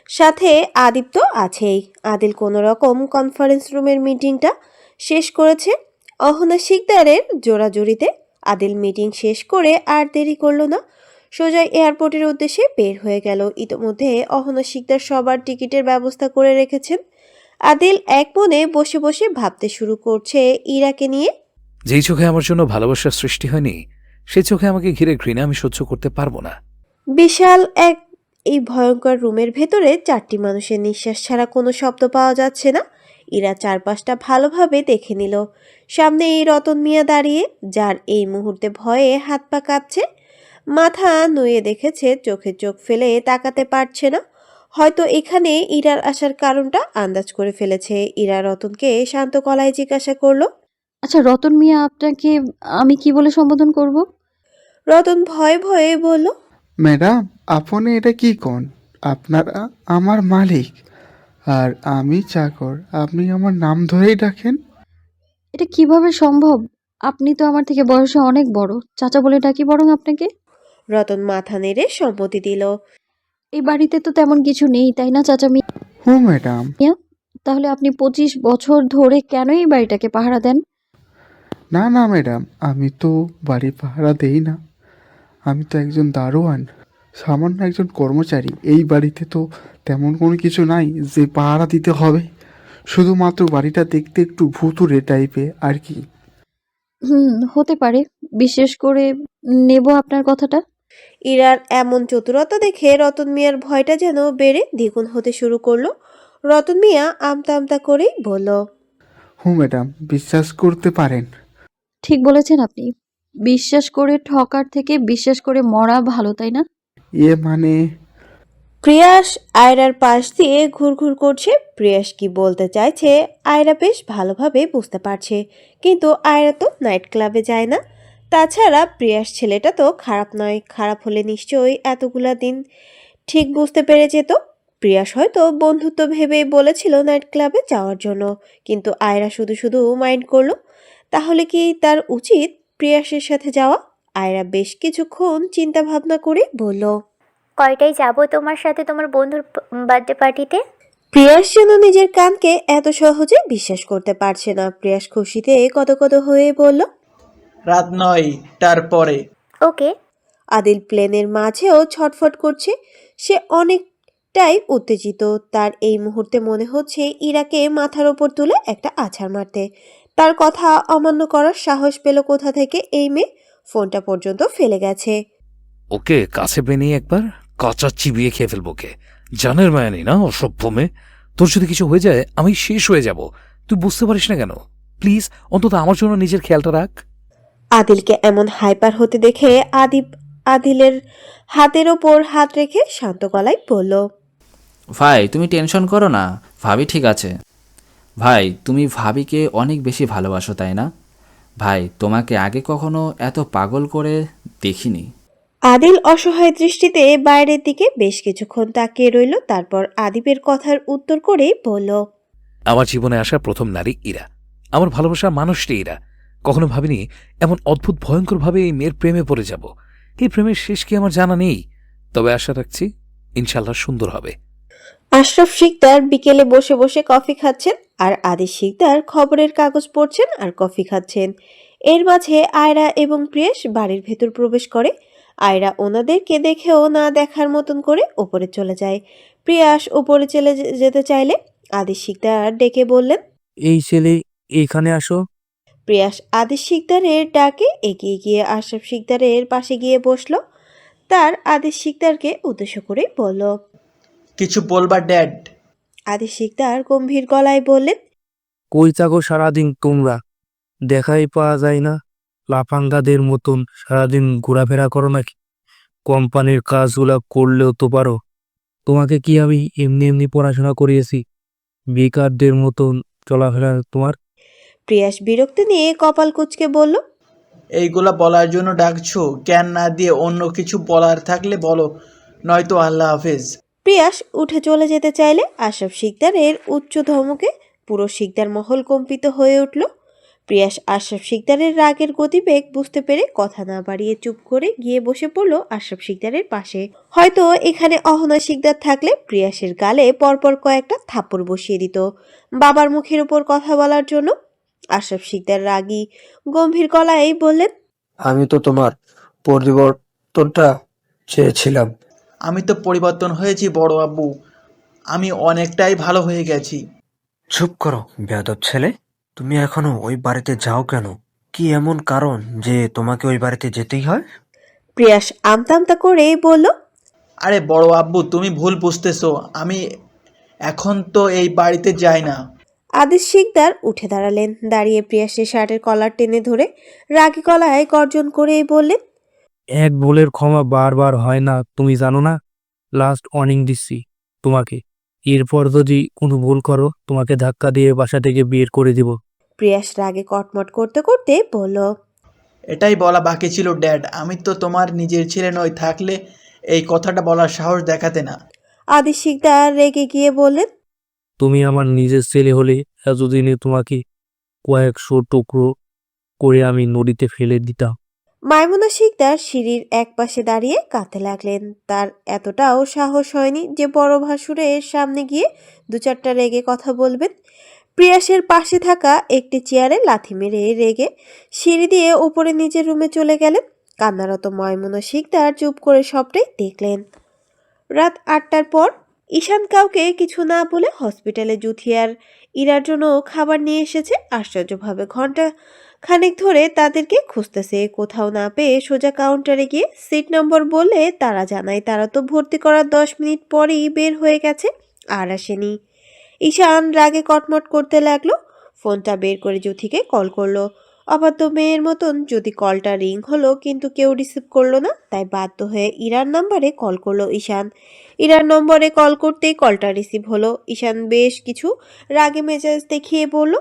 সাথে আদিব তো আছেই। আদিল কোনো রকম কনফারেন্স রুমের মিটিংটা শেষ করেছে। অহনা শিকদারের জোরাজুরিতে আদিল মিটিং শেষ করে আর দেরি করলো না, সোজা এয়ারপোর্টের উদ্দেশ্যে বের হয়ে গেল। ইতোমধ্যে অহনা শিকদার সবার টিকিটের ব্যবস্থা করে রেখেছেন। আদিল এক মনে বসে বসে ভাবতে শুরু করছে ইরাকে নিয়ে। যেই চোখে আমার জন্য ভালোবাসার সৃষ্টি হয়নি, সেই চোখে আমাকে ঘিরে ঘৃণা আমি সহ্য করতে পারবো না। বিশাল এক এই ভয়ঙ্কর রুমের ভেতরে 4টি মানুষের নিঃশ্বাস ছাড়া কোনো শব্দ পাওয়া যাচ্ছে না। ইরা চারপাশটা ভালোভাবে দেখে নিল। সামনে এই রতন মিয়া দাঁড়িয়ে, যার এই মুহূর্তে ভয়ে হাত পা কাঁপছে। মাথা নুয়ে দেখেছে, চোখে চোখ ফেলে তাকাতে পারছে না। হয়তো এখানে ইরার আসার কারণটা আন্দাজ করে ফেলেছে। ইরা রতনকে শান্ত গলায় জিজ্ঞাসা করলো, আচ্ছা রতন মিয়া, আপনাকে আমি কি বলে সম্বোধন করব? রতন ভয়ে ভয়ে বলল, ম্যাডাম, আপনি এটা কি কোন? আপনারা আমার মালিক আর আমি চাকর, আপনি আমার নাম ধরেই ডাকেন। এটা কিভাবে সম্ভব? আপনি তো আমার থেকে বয়সে অনেক বড়। চাচা বলে ডাকি বরং আপনাকে। রতন মাথা নেড়ে সম্মতি দিল। এই বাড়িতে তো তেমন কিছু নেই, তাই না চাচা মিয়া? হো ম্যাডাম। তাহলে আপনি 25 বছর ধরে কেন এই বাড়িটাকে পাহারা দেন? না না ম্যাডাম, আমি তো বাড়ি পাহারা দেই না। আমি তো একজন দারোয়ান, সামান্য একজন কর্মচারী। এই বাড়িতে তো তেমন কোনো কিছু নাই যে পাহারা দিতে হবে। শুধুমাত্র বাড়িটা দেখতে একটু ভুতুড়ে টাইপের আর কি। হতে পারে। বিশেষ করে নেব আপনার কথাটা। ইরার এমন চতুরতা দেখে রতন মিয়ার ভয়টা যেন বেড়ে দ্বিগুণ হতে শুরু করলো। রতন মিয়া আমতা আমতা করেই বলল, হো ম্যাডাম, বিশ্বাস করতে পারেন। ঠিক বলেছেন আপনি। বিশ্বাস করে ঠকার থেকে বিশ্বাস করে মরা ভালো, তাই না? মানে প্রিয়াস আয়রার পাশ দিয়ে ঘুরঘুর করছে। প্রিয়াস কি বলতে চাইছে আয়রা বেশ ভালোভাবে বুঝতে পারছে, কিন্তু আয়রা তো নাইট ক্লাবে যায় না। তাছাড়া প্রিয়াস ছেলেটা তো খারাপ নয়, খারাপ হলে নিশ্চয়ই এতগুলা দিন ঠিক বুঝতে পেরে যেত। প্রিয়াস হয়তো বন্ধুত্ব ভেবেই বলেছিল নাইট ক্লাবে যাওয়ার জন্য, কিন্তু আয়রা শুধু শুধু মাইন্ড করলো। তাহলে কি তার উচিত প্রিয়াসের সাথে যাওয়া? আয়রা বেশ কিছুক্ষণ চিন্তা ভাবনা করে বলল, কয়টায় যাব তোমার সাথে তোমার বন্ধুর বার্থডে পার্টিতে? প্রিয়াস যেন নিজের কানকে এত সহজে বিশ্বাস করতে পারছে না। প্রিয়াস খুশিতে কত হয়ে বলল, রাত 9টার পরে। ওকে। আদিল প্লেনের মাঝেও ছটফট করছে। সে অনেকটাই উত্তেজিত। তার এই মুহূর্তে মনে হচ্ছে ইরাকে মাথার ওপর তুলে একটা আছাড় মারতে। তার কথা অমান্য করার সাহস পেল কোথা থেকে এই মেয়ে? ফোনটা পর্যন্ত ফেলে গেছে। ওকে কাছে পেয়ে নিয়ে একবার কাঁচা চিবিয়ে খেয়ে ফেলবো। ওকে জানের মায়া নেই না, অসভ্য মেয়ে। তোর যদি কিছু হয়ে যায় আমি শেষ হয়ে যাব। তুই বুঝতে পারিস না কেন? প্লিজ অন্তত আমার জন্য নিজের খেয়ালটা রাখ। আদিলকে এমন হাইপার হতে দেখে আদিলের হাতের ওপর হাত রেখে শান্ত গলায় বলল, ভাই তুমি টেনশন করো না, ভাবি ঠিক আছে। ভাই তুমি ভাবিকে অনেক বেশি ভালোবাসো তাই না? ভাই তোমাকে আগে কখনো এত পাগল করে দেখিনি। আদিল অসহায় দৃষ্টিতে বাইরের দিকে বেশ কিছুক্ষণ তাকিয়ে রইল। তারপর আদিবের কথার উত্তর করে বলল, আমার জীবনে আসা প্রথম নারী ইরা, আমার ভালোবাসার মানুষটি ইরা। কখনো ভাবিনি এমন অদ্ভুত ভয়ঙ্করভাবে এই মেয়ের প্রেমে পড়ে যাব। এই প্রেমের শেষ কি আমার জানা নেই, তবে আশা রাখছি ইনশাল্লাহ সুন্দর হবে। আশরাফ শিকদার বিকেলে বসে বসে কফি খাচ্ছেন, আর আদি শিকদার খবরের কাগজ পড়ছেন আর কফি খাচ্ছেন। এর মাঝে আয়রা এবং প্রিয়েশ বাড়ির ভেতর প্রবেশ করে। আয়রা ওনাদেরকে দেখেও না দেখার মতন করে ওপরে চলে যায়। প্রিয়াস ওপরে চলে যেতে চাইলে আদি শিকদার ডেকে বললেন, এই ছেলে এখানে আসো। প্রিয়াস আদি শিকদারের ডাকে এগিয়ে গিয়ে আশরাফ শিকদারের পাশে গিয়ে বসলো। তার আদি শিকদারকে উদ্দেশ্য করে বলল, কিছু বলবা ড্যাড? আদি শিকদার গম্ভীর গলায় বললেন, কই থাকো সারাদিন তোমরা? দেখাই পাওয়া যায় না। লাফাঙ্গাদের মতন সারাদিন ঘোরাফেরা করো নাকি? কোম্পানির কাজগুলা করলেও তো পারো। তোমাকে কি আমি এমনি এমনি পড়াশোনা করিয়েছি? বেকারদের মতন চলাফেরা তোমার? প্রিয়াস বিরক্তি নিয়ে কপাল কুঁচকে বলল, এইগুলা বলার জন্য ডাকছো? জ্ঞান না দিয়ে অন্য কিছু বলার থাকলে বলো, নয়তো আল্লাহ হাফেজ। প্রিয়াস উঠে চলে যেতে চাইলে আশরাফ শিকদারের উচ্চ ধমকে পুরো শিকদার মহল কম্পিত হয়ে উঠল। প্রিয়াস আশরাফ শিকদারের রাগের গতিবেগ বুঝতে পেরে কথা না বাড়িয়ে চুপ করে গিয়ে বসে পড়ল আশরাফ শিকদারের পাশে। হয়তো এখানে অহনা শিকদার থাকলে প্রিয়াসের গালে পরপর কয়েকটা থাপ্পড় বসিয়ে দিত বাবার মুখের উপর কথা বলার জন্য। আশরাফ শিকদার রাগী গম্ভীর গলায় বললেন, আমি তো তোমার পরিবর্তনটা চেয়েছিলাম। আমি তো পরিবর্তন হয়েছি বড় আব্বু, আমি অনেকটাই ভালো হয়ে গেছি। চুপ করো বেয়াদব ছেলে। তুমি এখনো ওই বাড়িতে যাও কেন? কি এমন কারণ যে তোমাকে ওই বাড়িতে যেতেই হয়? প্রিয়াস আমতা আমতা করে বলল, আরে বড় আব্বু, তুমি ভুল বুঝতেছো। আমি এখন তো এই বাড়িতে যাই না। আদিস শিকদার উঠে দাঁড়ালেন। দাঁড়িয়ে প্রিয়াসের শার্টের কলার টেনে ধরে রাগী গলায় গর্জন করে বললেন, এক ভুলের ক্ষমা বারবার হয় না, তুমি জানো না? লাস্ট ওয়ার্নিং দিচ্ছি তোমাকে। এরপর যদি কোনো ভুল করো তোমাকে ধাক্কা দিয়ে বাসা থেকে বের করে দিব। প্রিয়াস রাগে কটমট করতে করতে বলল, এটাই বলা বাকি ছিল ড্যাড, আমি তো তোমার নিজের ছেলে নই, থাকলে এই কথাটা বলার সাহস দেখাতে না। আদিস শিকদার রেগে গিয়ে বললেন, তুমি আমার নিজের ছেলে হলে এতদিনে তোমাকে কয়েকশো টুকরো করে আমি নদীতে ফেলে দিতাম। মাইমুনা শিকদার সিঁড়ির এক পাশে দাঁড়িয়ে কাঁদতে লাগলেন। তার এতটাও সাহস হয়নি যে বড় ভাসুরের সামনে গিয়ে দু চারটা রেগে কথা বলবেন। প্রিয়াসের পাশে থাকা একটি চেয়ারে লাথি মেরে রেগে সিঁড়ি দিয়ে উপরে নিজের রুমে চলে গেলেন। কান্নারত মাইমুনা শিকদার চুপ করে সবটাই দেখলেন। রাত ৮টার পর ঈশান কাউকে কিছু না বলে হসপিটালে জুথিয়ার ইরার জন্য খাবার নিয়ে এসেছে। আশ্চর্যভাবে ঘন্টা খানেক ধরে তাদেরকে খুঁজতেছে, কোথাও না পেয়ে সোজা কাউন্টারে গিয়ে সিট নম্বর বললে তারা জানায় তারা তো ভর্তি করার 10 মিনিট পরেই বের হয়ে গেছে, আর আসেনি। ঈশান রাগে কটমট করতে লাগলো। ফোনটা বের করে জুথিকে কল করলো। অবাধ্য মেয়ের মতন যদি কলটা রিং হলো কিন্তু কেউ রিসিভ করলো না, তাই বাধ্য হয়ে ইরার নম্বরে কল করলো ঈশান। ইরার নম্বরে কল করতেই কলটা রিসিভ হলো। ঈশান বেশ কিছু রাগে মেজাজ দেখিয়ে বলল,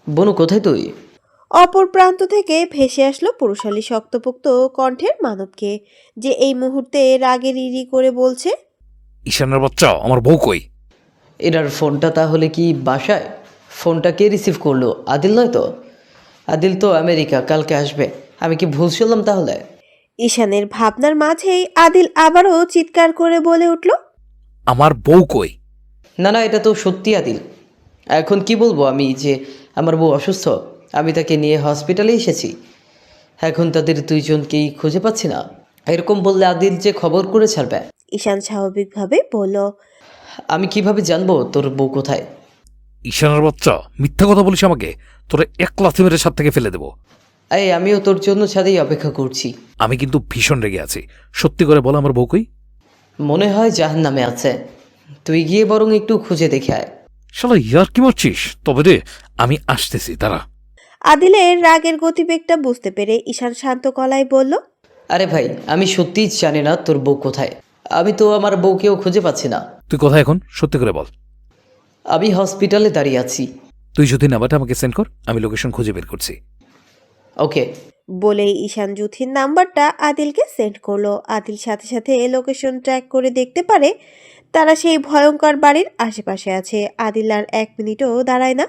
বনু কোথায় তুই? অপর প্রান্ত থেকে ভেসে আসলো পুরুষালী শক্তপোক্ত কণ্ঠের মানবকে, যে এই মুহূর্তে রাগে রিরি করে বলছে, ঈশানের বাচ্চা, আমার বউ কই? এটার ফোনটা তাহলে কি বাসায়? ফোনটা কে রিসিভ করলো? আদিল নয় তো? আদিল তো আমেরিকা, কালকে আসবে। আমি কি ভুল শুনলাম তাহলে? ঈশানের ভাবনার মাঝেই আদিল আবারও চিৎকার করে বলে উঠল, আমার বউ কই? না না, এটা তো সত্যি আদিল। এখন কি বলবো আমি যে আমার বউ অসুস্থ, আমি তাকে নিয়ে হসপিটালে এসেছি। এখন তাদের দুইজনকেই খুঁজে পাচ্ছি না। এরকম বললে আদিল যে খবর করে ছাড়বে। ঈশান স্বাভাবিকভাবে বলল, আমি কিভাবে জানবো তোর বউ কোথায়? ঈশানের বাচ্চা, মিথ্যা কথা বলিস আমাকে, তোরা এক লাথি মেরে ছাদ থেকে ফেলে দেবো। এই আমিও তোর জন্য ছাদেই অপেক্ষা করছি। আমি কিন্তু ভীষণ রেগে আছি। সত্যি করে বল, আমার বউ কই? মনে হয় জাহান্নামে আছে। তুই গিয়ে বরং একটু খুঁজে দেখে আয়। শালা ইয়ার কি মারছিস? তবে রে, আমি আসতেছি, দাঁড়া। আদিলের রাগের গতিবেগটা বুঝতে পেরে ঈশান শান্ত গলায় বলল, আরে ভাই, আমি সত্যিই জানি না তোর বউ কোথায়। আমি তো আমার বউকেও খুঁজে পাচ্ছি না। তুই কোথায় এখন? সত্যি করে বল। আমি হসপিটালে দাঁড়িয়ে আছি। তুই যদি নাম্বারটা আমাকে সেন্ড কর, আমি লোকেশন খুঁজে বের করছি। ওকে। বলেই ঈশান জুথির নাম্বারটা আদিলকে সেন্ড করলো। আদিল সাথে সাথে লোকেশন ট্র্যাক করে দেখতে পারে তারা সেই ভয়ঙ্কর বাড়ির আশেপাশে আছে। আদিল আর 1 মিনিটও দাঁড়ায় না,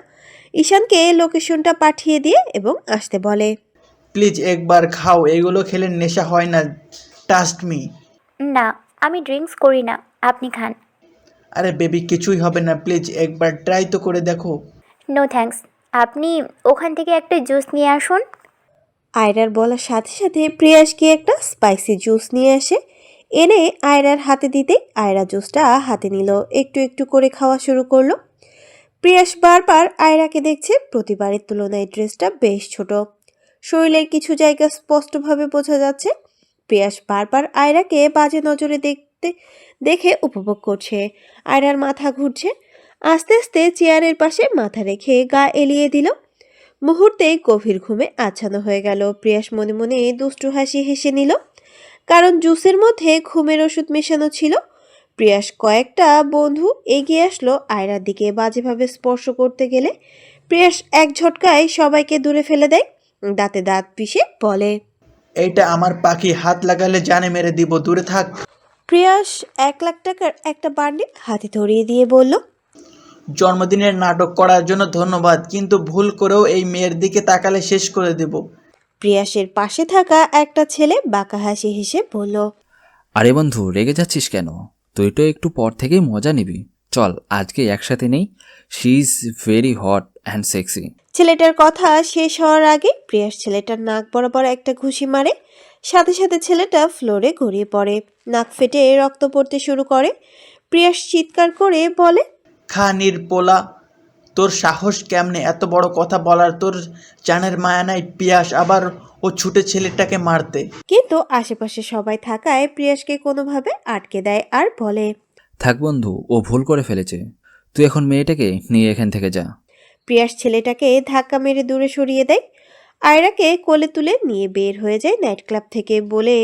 ঈশানকে লোকেশনটা পাঠিয়ে দিয়ে এবং আসতে বলে। প্লিজ একবার খাও, এগুলো খেলে নেশা হয় না, ট্রাস্ট মি। না, আমি ড্রিঙ্কস করি না, আপনি খান। আরে বেবি, কিছুই হবে না, প্লিজ একবার ট্রাই তো করে দেখো। নো থ্যাঙ্কস, আপনি ওখান থেকে একটা জুস নিয়ে আসুন। আয়রার বলার সাথে সাথে প্রিয়াস গিয়ে একটা স্পাইসি জুস নিয়ে আসে। এনে আয়রার হাতে দিতে আয়রা জুসটা হাতে নিল, একটু একটু করে খাওয়া শুরু করলো। প্রিয়াস বারবার আয়রাকে দেখছে। প্রতিবারের তুলনায় ড্রেসটা বেশ ছোট, শরীরের কিছু জায়গা স্পষ্টভাবে বোঝা যাচ্ছে। প্রিয়াস বারবার আয়রাকে বাজে নজরে দেখে উপভোগ করছে। আয়রার মাথা ঘুরছে। আস্তে আস্তে চেয়ারের পাশে মাথা রেখে গা এলিয়ে দিল। মুহূর্তে গভীর ঘুমে আচ্ছন্ন হয়ে গেল। প্রিয়াস মনে মনে দুষ্টু হাসি হেসে নিল, কারণ জুসের মধ্যে ঘুমের ওষুধ মেশানো ছিল। প্রিয়াস কয়েকটা বন্ধু এগিয়ে আসলো আয়রার দিকে বাজেভাবে স্পর্শ করতে গেলে প্রিয়াস এক ঝটকায় সবাইকে দূরে ফেলে দেয়। দাঁতে দাঁত পিষে বলে, এইটা আমার পাখি, হাত লাগালে জানে মেরে দিব, দূরে থাক। প্রিয়াস 1,00,000 টাকার একটা বান্ডিল হাতে ধরিয়ে দিয়ে বলল, জন্মদিনের নাটক করার জন্য ধন্যবাদ, কিন্তু ভুল করেও এই মেয়ের দিকে তাকালে শেষ করে দেব। প্রিয়াসের পাশে থাকা একটা ছেলে বাঁকা হাসি হেসে বলল, আরে বন্ধু, রেগে যাচ্ছিস কেন? তুই তো একটু পর থেকেই মজা নিবি। চল আজকে একসাথে নেই। She is very hot and sexy. ছেলেটার কথা শেষ হওয়ার আগে প্রিয়াস ছেলেটার নাক বরাবর একটা ঘুষি মারে। সাথে সাথে ছেলেটা ফ্লোরে গড়িয়ে পড়ে, নাক ফেটে রক্ত পড়তে শুরু করে। প্রিয়াস চিৎকার করে বলে, খা নির্পোলা, তোর সাহস কেমনে এত বড় কথা বলার? তোর জানের মায়া নাই পিয়াস, আবার ও ছুটে ছেলেটাকে মারতে। কিন্তু আশেপাশে সবাই থাকায় প্রিয়াসকে কোনোভাবে আটকে দেয় আর বলে, থাক বন্ধু, ও ভুল করে ফেলেছে। তুই এখন মেয়েটাকে নিয়ে এখান থেকে যা। প্রিয়াস ছেলেটাকে ধাক্কা মেরে দূরে সরিয়ে দেয়। আয়রাকে কোলে তুলে নিয়ে বের হয়ে যায় নাইট ক্লাব থেকে। বলে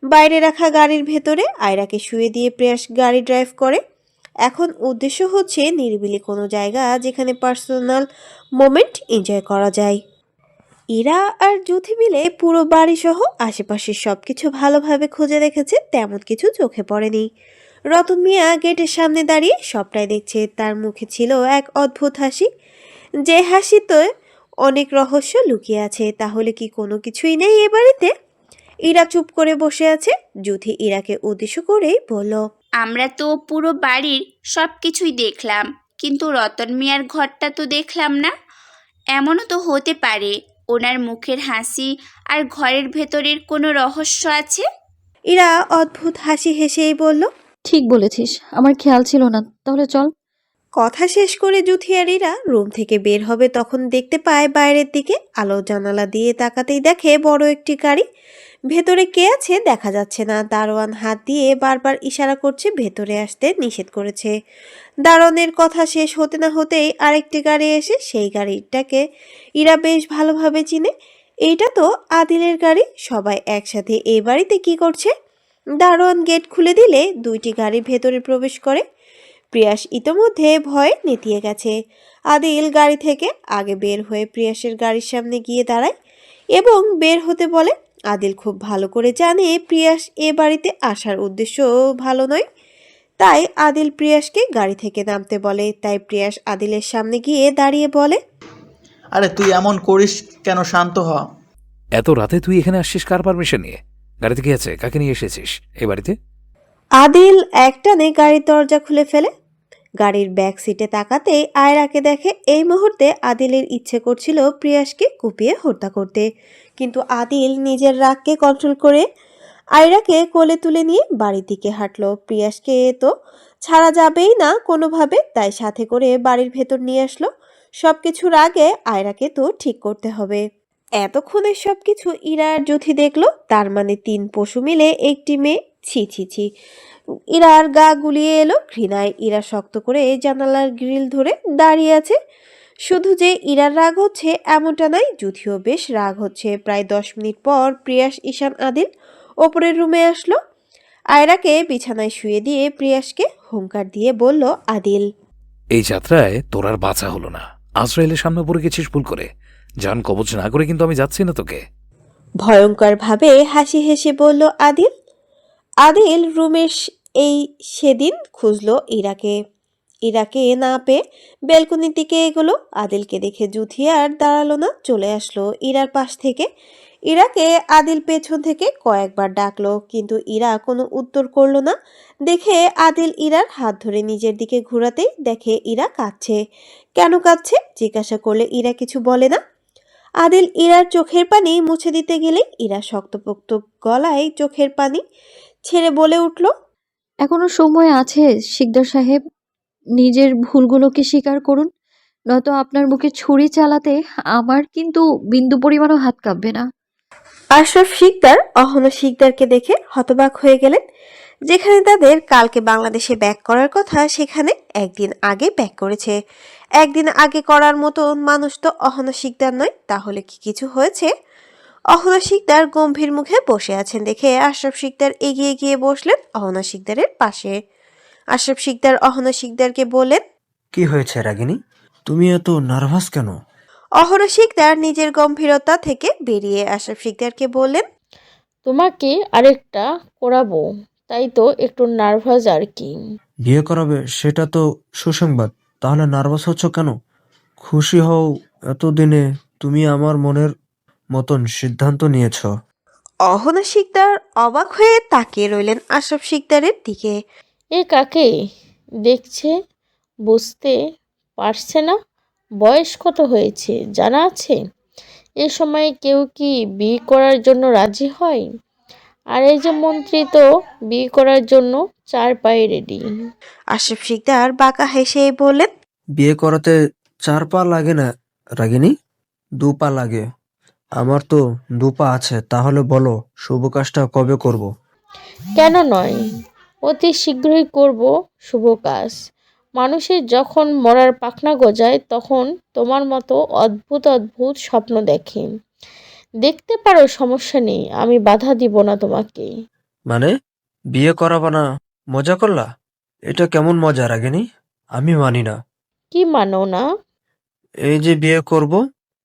বাইরে রাখা গাড়ির ভেতরে আয়রাকে শুয়ে দিয়ে প্রিয়াস গাড়ি ড্রাইভ করে। এখন উদ্দেশ্য হচ্ছে নিরিবিলি কোনো জায়গা যেখানে পার্সোনাল মোমেন্ট এনজয় করা যায়। ইরা আর জুথি মিলে পুরো বাড়িসহ আশেপাশের সবকিছু ভালোভাবে খুঁজে দেখেছে, তেমন কিছু চোখে পড়েনি। রতন মিয়া গেটের সামনে দাঁড়িয়ে সবটাই দেখছে। তার মুখে ছিল এক অদ্ভুত হাসি, যে হাসিতে অনেক রহস্য লুকিয়ে আছে। তাহলে কি কোনো কিছুই নেই এ বাড়িতে? ইরা চুপ করে বসে আছে। জুথি ইরাকে উদ্দেশ্য করেই বলল, আমরা তো পুরো বাড়ির সব কিছুই দেখলাম, কিন্তু রতন মিয়ার ঘরটা তো দেখলাম না। এমনও তো হতে পারে ওনার মুখের হাসি আর ঘরের ভেতরের কোনো রহস্য আছে। ইরা অদ্ভুত হাসি হেসেই বলল, ঠিক বলেছিস, আমার খেয়াল ছিল না। তাহলে চল। কথা শেষ করে জুথি আর ইরা রুম থেকে বের হবে, তখন দেখতে পায় বাইরের দিকে আলো। জানালা দিয়ে তাকাতেই দেখে বড় একটি গাড়ি। ভেতরে কে আছে দেখা যাচ্ছে না। দারোয়ান হাত দিয়ে বারবার ইশারা করছে ভেতরে আসতে নিষেধ করেছে। দারোয়ানের কথা শেষ হতে না হতেই আরেকটি গাড়ি এসে সেই গাড়িটাকে ইরা বেশ ভালোভাবে চিনে। এইটা তো আদিলের গাড়ি। সবাই একসাথে এই বাড়িতে কি করছে? দারোয়ান গেট খুলে দিলে দুইটি গাড়ি ভেতরে প্রবেশ করে। প্রিয়াস ইতোমধ্যে ভয়ে নেতিয়ে গেছে। আদিল গাড়ি থেকে আগে বের হয়ে প্রিয়াসের গাড়ির সামনে গিয়ে দাঁড়ায় এবং বের হতে বলে। আদিল খুব ভালো করে জানে প্রিয়াস এ বাড়িতে আসার উদ্দেশ্য ভালো নয়, তাই আদিল প্রিয়াসকে গাড়ি থেকে নামতে বলে। তাই প্রিয়াস আদিলের সামনে গিয়ে দাঁড়িয়ে বলে, আরে তুই এমন করিস কেন? শান্ত হ। এত রাতে তুই এখানে আসছিস কার পারমিশন নিয়ে? গাড়িতে কি আছে? কাকে নিয়ে এসেছিস এই বাড়িতে? আদিল একটানে গাড়ির দরজা খুলে ফেলে। গাড়ির ব্যাক সিটে তাকাতে আয়রাকে দেখে। এই মুহূর্তে আদিলের ইচ্ছে করছিল প্রিয়াসকে কুপিয়ে হত্যা করতে, কিন্তু আদিল নিজের রাগকে কন্ট্রোল করে আয়রাকে কোলে তুলে নিয়ে বাড়ির দিকে হাঁটলো। প্রিয়াসকে তো ছাড়া যাবেই না কোনোভাবে, তাই সাথে করে বাড়ির ভেতর নিয়ে আসলো। সবকিছুর আগে আয়রাকে তো ঠিক করতে হবে। এতক্ষণে সবকিছু ইরা আর জুথি দেখলো। তার মানে 3 পশু মিলে একটি মেয়ে। ছি ছি ছি। ইরার গা গুলিয়ে এলো ঘৃণায়। ইরা শক্ত করে জানালার গ্রিল ধরে দাঁড়িয়ে আছে। শুধু যে ইরার রাগ হচ্ছে এমনটা নয়, জুথিও বেশ রাগ হচ্ছে। প্রায় 10 মিনিট পর প্রিয়াস, ঈশান, আদিল ওপরের রুমে আসলো। আয়রাকে বিছানায় শুয়ে দিয়ে প্রিয়াসকে হুঙ্কার দিয়ে বলল আদিল, এই যাত্রায় তোর আর বাঁচা হলো না। আজরাইলের সামনে পড়ে গেছিস ভুল করে। জান কবচ না করে কিন্তু আমি যাচ্ছি না তোকে। ভয়ঙ্কর ভাবে হাসি হেসে বলল আদিল। আদিল রুমের এই সেদিন খুঁজলো ইরাকে। ইরাকে না পেয়ে ব্যালকনির দিকে এগোলো। আদিলকে দেখে জুথি আর দাঁড়ালো না, চলে আসলো ইরার পাশ থেকে। ইরাকে আদিল পেছন থেকে কয়েকবার ডাকলো, কিন্তু ইরা কোনো উত্তর করলো না। দেখে আদিল ইরার হাত ধরে নিজের দিকে ঘোরাতেই দেখে ইরা কাঁদছে। কেন কাঁদছে জিজ্ঞাসা করলে ইরা কিছু বলে না। আদিল ইরার চোখের পানি মুছে দিতে গেলে ইরা শক্তপোক্ত গলায় চোখের পানি ছেড়ে বলে উঠল, এখনো সময় আছে শিকদার সাহেব, নিজের ভুলগুলোকে স্বীকার করুন, নয়তো আপনার বুকে ছুরি চালাতে আমার কিন্তু বিন্দু পরিমাণও হাত কাঁপবে না। আশরাফ শিকদার অহনা শিকদারকে দেখে হতবাক হয়ে গেলেন। যেখানে তাদের কালকে বাংলাদেশে ব্যাক করার কথা সেখানে একদিন আগে ব্যাক করেছে। একদিন আগে করার মতো মানুষ তো অহনা শিকদার নয়, তাহলে কি কিছু হয়েছে? অহনা শিকদার গম্ভীর মুখে বসে আছেন দেখে আশরাফ শিকদার এগিয়ে গিয়ে বসলেন অহনা শিকদারের পাশে। আশরাফ শিকদার অহনা শিকদারকে বললেন, কি হয়েছে রাগিনী, তুমি এত নার্ভাস কেন? অহনা শিকদার নিজের গম্ভীরতা থেকে বেরিয়ে আশরাফ শিকদারকে বললেন, তোমাকে আরেকটা করাবো, তাই তো একটু নার্ভাস আর কি। বিয়ে করাবে সেটা তো সুসংবাদ, তাহলে নার্ভাস হচ্ছ কেন? খুশি হও, এতদিনে তুমি আমার মনের মতন সিদ্ধান্ত নিয়েছ। অহনা শিকদার অবাক হয়ে তাকিয়ে রইলেন আশরাফ শিকদারের দিকে। এ কাকে দেখছে, বুঝতে পারছে না? বয়স কত হয়েছে জানা আছে? এ সময় কেউ কি বিয়ে করার জন্য রাজি হয়? আর এই যে মন্ত্রী তো বিয়ে করার জন্য 4 পায়ে রেডি। আশরাফ শিকদার বাঁকা হেসে বললেন, বিয়ে করাতে 4 পা লাগে না রাগিনী, 2 পা লাগে। আমার তো 2 পা আছে, তাহলে বলো শুভ কাজটা কবে করব? কেন নয়, অতি শীঘ্রই করব শুভ কাজ। মানুষের যখন মরার পাখনা গজায় তখন তোমার মতো অদ্ভুত অদ্ভুত স্বপ্ন দেখে। দেখতে পারো, সমস্যা নেই, আমি বাধা দিব না তোমাকে। মানে বিয়ে করাবা না? মজা করলা? এটা কেমন মজা রাগিনী? আমি মানি না। কি মানো না? এই যে বিয়ে করব,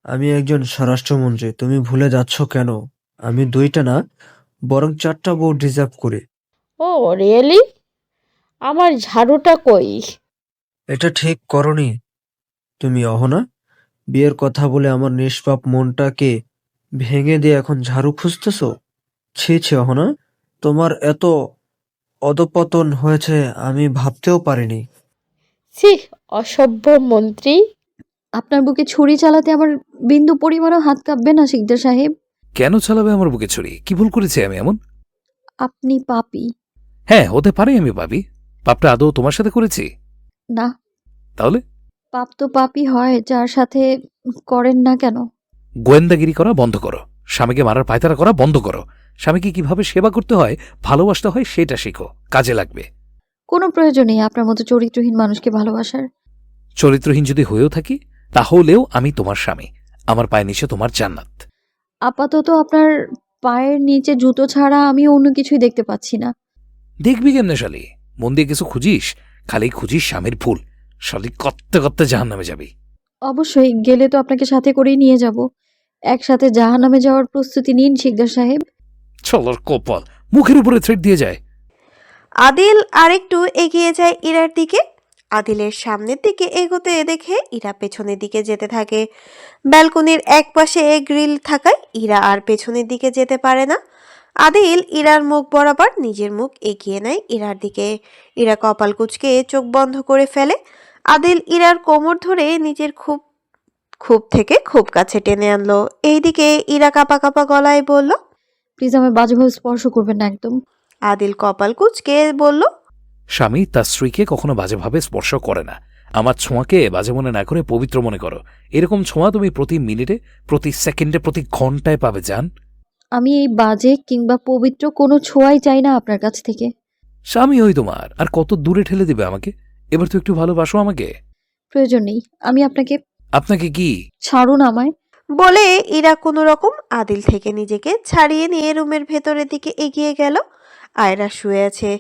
আমি একজন স্বরাষ্ট্রমন্ত্রী, তুমি ভুলে যাচ্ছ কেন? আমি 2টা না, বরং 4টা বউ ডিজার্ভ করি। ও রিয়েলি? আমার ঝাড়ুটা কই? এটা ঠিক করনি তুমি অহনা। বিয়ের কথা বলে আমার নিষ্পাপ মনটাকে ভেঙে দিয়ে এখন ঝাড়ু খুঁজতেছো? ছি ছি অহনা, তোমার এত অধঃপতন হয়েছে আমি ভাবতেও পারিনি। ছি, অসভ্য মন্ত্রী। আপনার বুকে ছুরি চালাতে আমার বিন্দু পরিমাণও হাত কাঁপবে না শিকদার সাহেব। কেন চালাবে আমার বুকে ছুরি? কি ভুল করেছি আমি এমন? আপনি পাপী। হ্যাঁ, হতে পারে আমি পাপী। পাপটা আদৌ তোমার সাথে করেছি? না, তাহলে? পাপ তো পাপই হয় যার সাথে করেন না কেন। গোয়েন্দাগিরি করা বন্ধ করো, স্বামীকে মারার পায়তারা করা বন্ধ করো, স্বামীকে কিভাবে সেবা করতে হয়, ভালোবাসতে হয় সেটা শিখো, কাজে লাগবে। কোনো প্রয়োজন নেই আপনার মতো চরিত্রহীন মানুষকে ভালোবাসার। চরিত্রহীন যদি হয়েও থাকি তাহলেও আমি তোমার স্বামী, আমার পায়ে নিচে তোমার জান্নাত। আপাতত আপনার পায়ের নিচে জুতো ছাড়া আমি অন্য কিছুই দেখতে পাচ্ছি না। দেখবি কেমনে শালি? মন দিয়ে কিছু খুঁজিস, খালি খুঁজিস স্বামীর ভুল, শালি করতে করতে জাহান্নামে যাবি। অবশ্যই, গেলে তো আপনাকে সাথে করেই নিয়ে যাব। একসাথে জাহান্নামে যাওয়ার প্রস্তুতি নিন শিকদার সাহেব। চলার কপাল, মুখের উপরে থ্রেট দিয়ে যায়। আদিল আরেকটু এগিয়ে যায় ইরার দিকে। আদিলের সামনের দিকে এগোতে দেখে ইরা পেছনের দিকে যেতে থাকে। ব্যালকনির এক পাশে গ্রিল থাকায় ইরা আর পেছনের দিকে যেতে পারে না। আদিল ইরার মুখ বরাবর নিজের মুখ এগিয়ে নেয় ইরার দিকে। ইরা কপাল কুঁচকে চোখ বন্ধ করে ফেলে। আদিল ইরার কোমর ধরে নিজের খুব খুব থেকে খুব কাছে টেনে আনলো। এইদিকে ইরা কাঁপা কাঁপা গলায় বলল, প্লিজ আমায় বাজেভাবে স্পর্শ করবেন না একদম। আদিল কপাল কুঁচকে বলল, স্বামী তার স্ত্রীকে কখনো বাজেভাবে স্পর্শ করে না। আমার ছোঁয়াকে বাজে মনে না করে পবিত্র মনে করো। এরকম ছোঁয়া তুমি প্রতি মিনিটে, প্রতি সেকেন্ডে, প্রতি ঘন্টায় পাবে জান। আমি এই বাজে কিংবা পবিত্র কোনো ছোঁয়াই চাই না আপনার কাছ থেকে। স্বামী হই তোমার, আর কত দূরে ঠেলে দিবে আমাকে? এবার তো একটু ভালোবাসো আমাকে। প্রয়োজন নেই, আমি আপনাকে। আপনাকে কি? ছাড়ুন আমায়। বলে ইরা কোনো রকম আদিল থেকে নিজেকে ছাড়িয়ে নিয়ে রুমের ভেতরের দিকে এগিয়ে গেল। আয়রা শুয়ে আছে,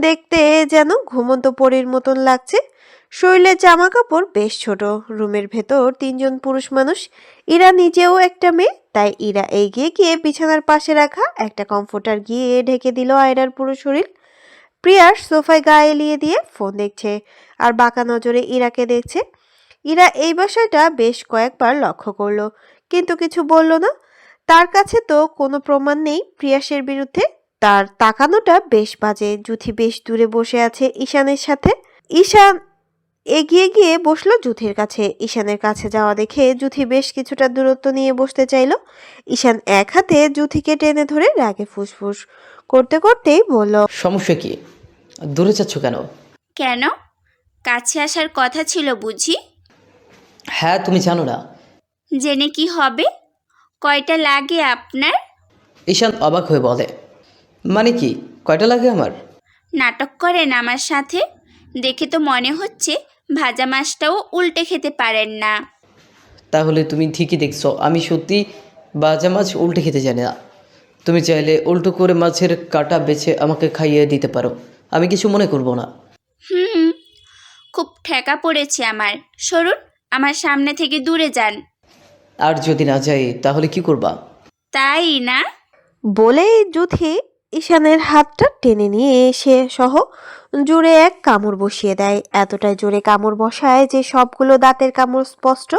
দেখতে যেন ঘুমন্ত পরীর মতন লাগছে। শরীরের জামা কাপড় বেশ ছোট। রুমের ভেতর 3জন পুরুষ মানুষ, ইরা নিজেও একটা মেয়ে, তাই ইরা এগিয়ে গিয়ে বিছানার পাশে রাখা একটা কমফোর্টার গিয়ে ঢেকে দিল আয়রার পুরো শরীর। প্রিয়ার সোফায় গায়ে এলিয়ে দিয়ে ফোন দেখছে আর বাঁকা নজরে ইরাকে দেখছে। ইরা এই বিষয়টা বেশ কয়েকবার লক্ষ্য করলো, কিন্তু কিছু বলল না। তার কাছে তো কোনো প্রমাণ নেই প্রিয়াসের বিরুদ্ধে। তার তাকানোটা বেশ বাজে। জুথি বেশ দূরে বসে আছে ঈশানের সাথে। ঈশান এগিয়ে গিয়ে বসলো জুথির কাছে। ঈশানের কাছে যাওয়া দেখে জুথি বেশ কিছুটা দূরত্ব নিয়ে বসতে চাইলো। ঈশান এক হাতে জুথিকে টেনে ধরে রাগে ফুসফুস করতে করতেই বলল, সমস্যা কি? দূরে যাচ্ছ কেন? কেন? কাছে আসার কথা ছিল বুঝি? হ্যাঁ, তুমি জানো না? জেনে কি হবে? কয়টা লাগে আপনার? ঈশান অবাক হয়ে বলে, মানে কি কয়টা লাগে আমার? নাটক করেন আমার সাথে? দেখে তো মনে হচ্ছে ভাজা মাছটাও উল্টে খেতে পারেন না। তাহলে তুমি ঠিকই দেখছো, আমি সত্যি ভাজা মাছ উল্টে খেতে জানি না। তুমি চাইলে উল্টো করে মাছের কাঁটা বেছে আমাকে খাইয়ে দিতে পারো, আমি কিছু মনে করব না। হুম, খুব ঠেকা পড়েছে আমার। সরুন, আমার সামনে থেকে দূরে যান। আর যদি না যাই তাহলে কি করবা? তাই না? বলেই যুথি ঈশানের হাতটা টেনে নিয়ে এসে সহ জোরে এক কামড় বসিয়ে দেয়। এতটাই জোরে কামড় বসায় যে সবগুলো দাঁতের কামড় স্পষ্ট।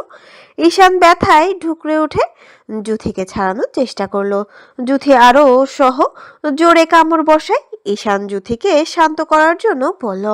ঈশান ব্যথায় ঢুকরে উঠে যুথিকে ছাড়ানোর চেষ্টা করলো। যুথি আরও সহ জোরে কামড় বসায়। ঈশান যুথিকে শান্ত করার জন্য বলল,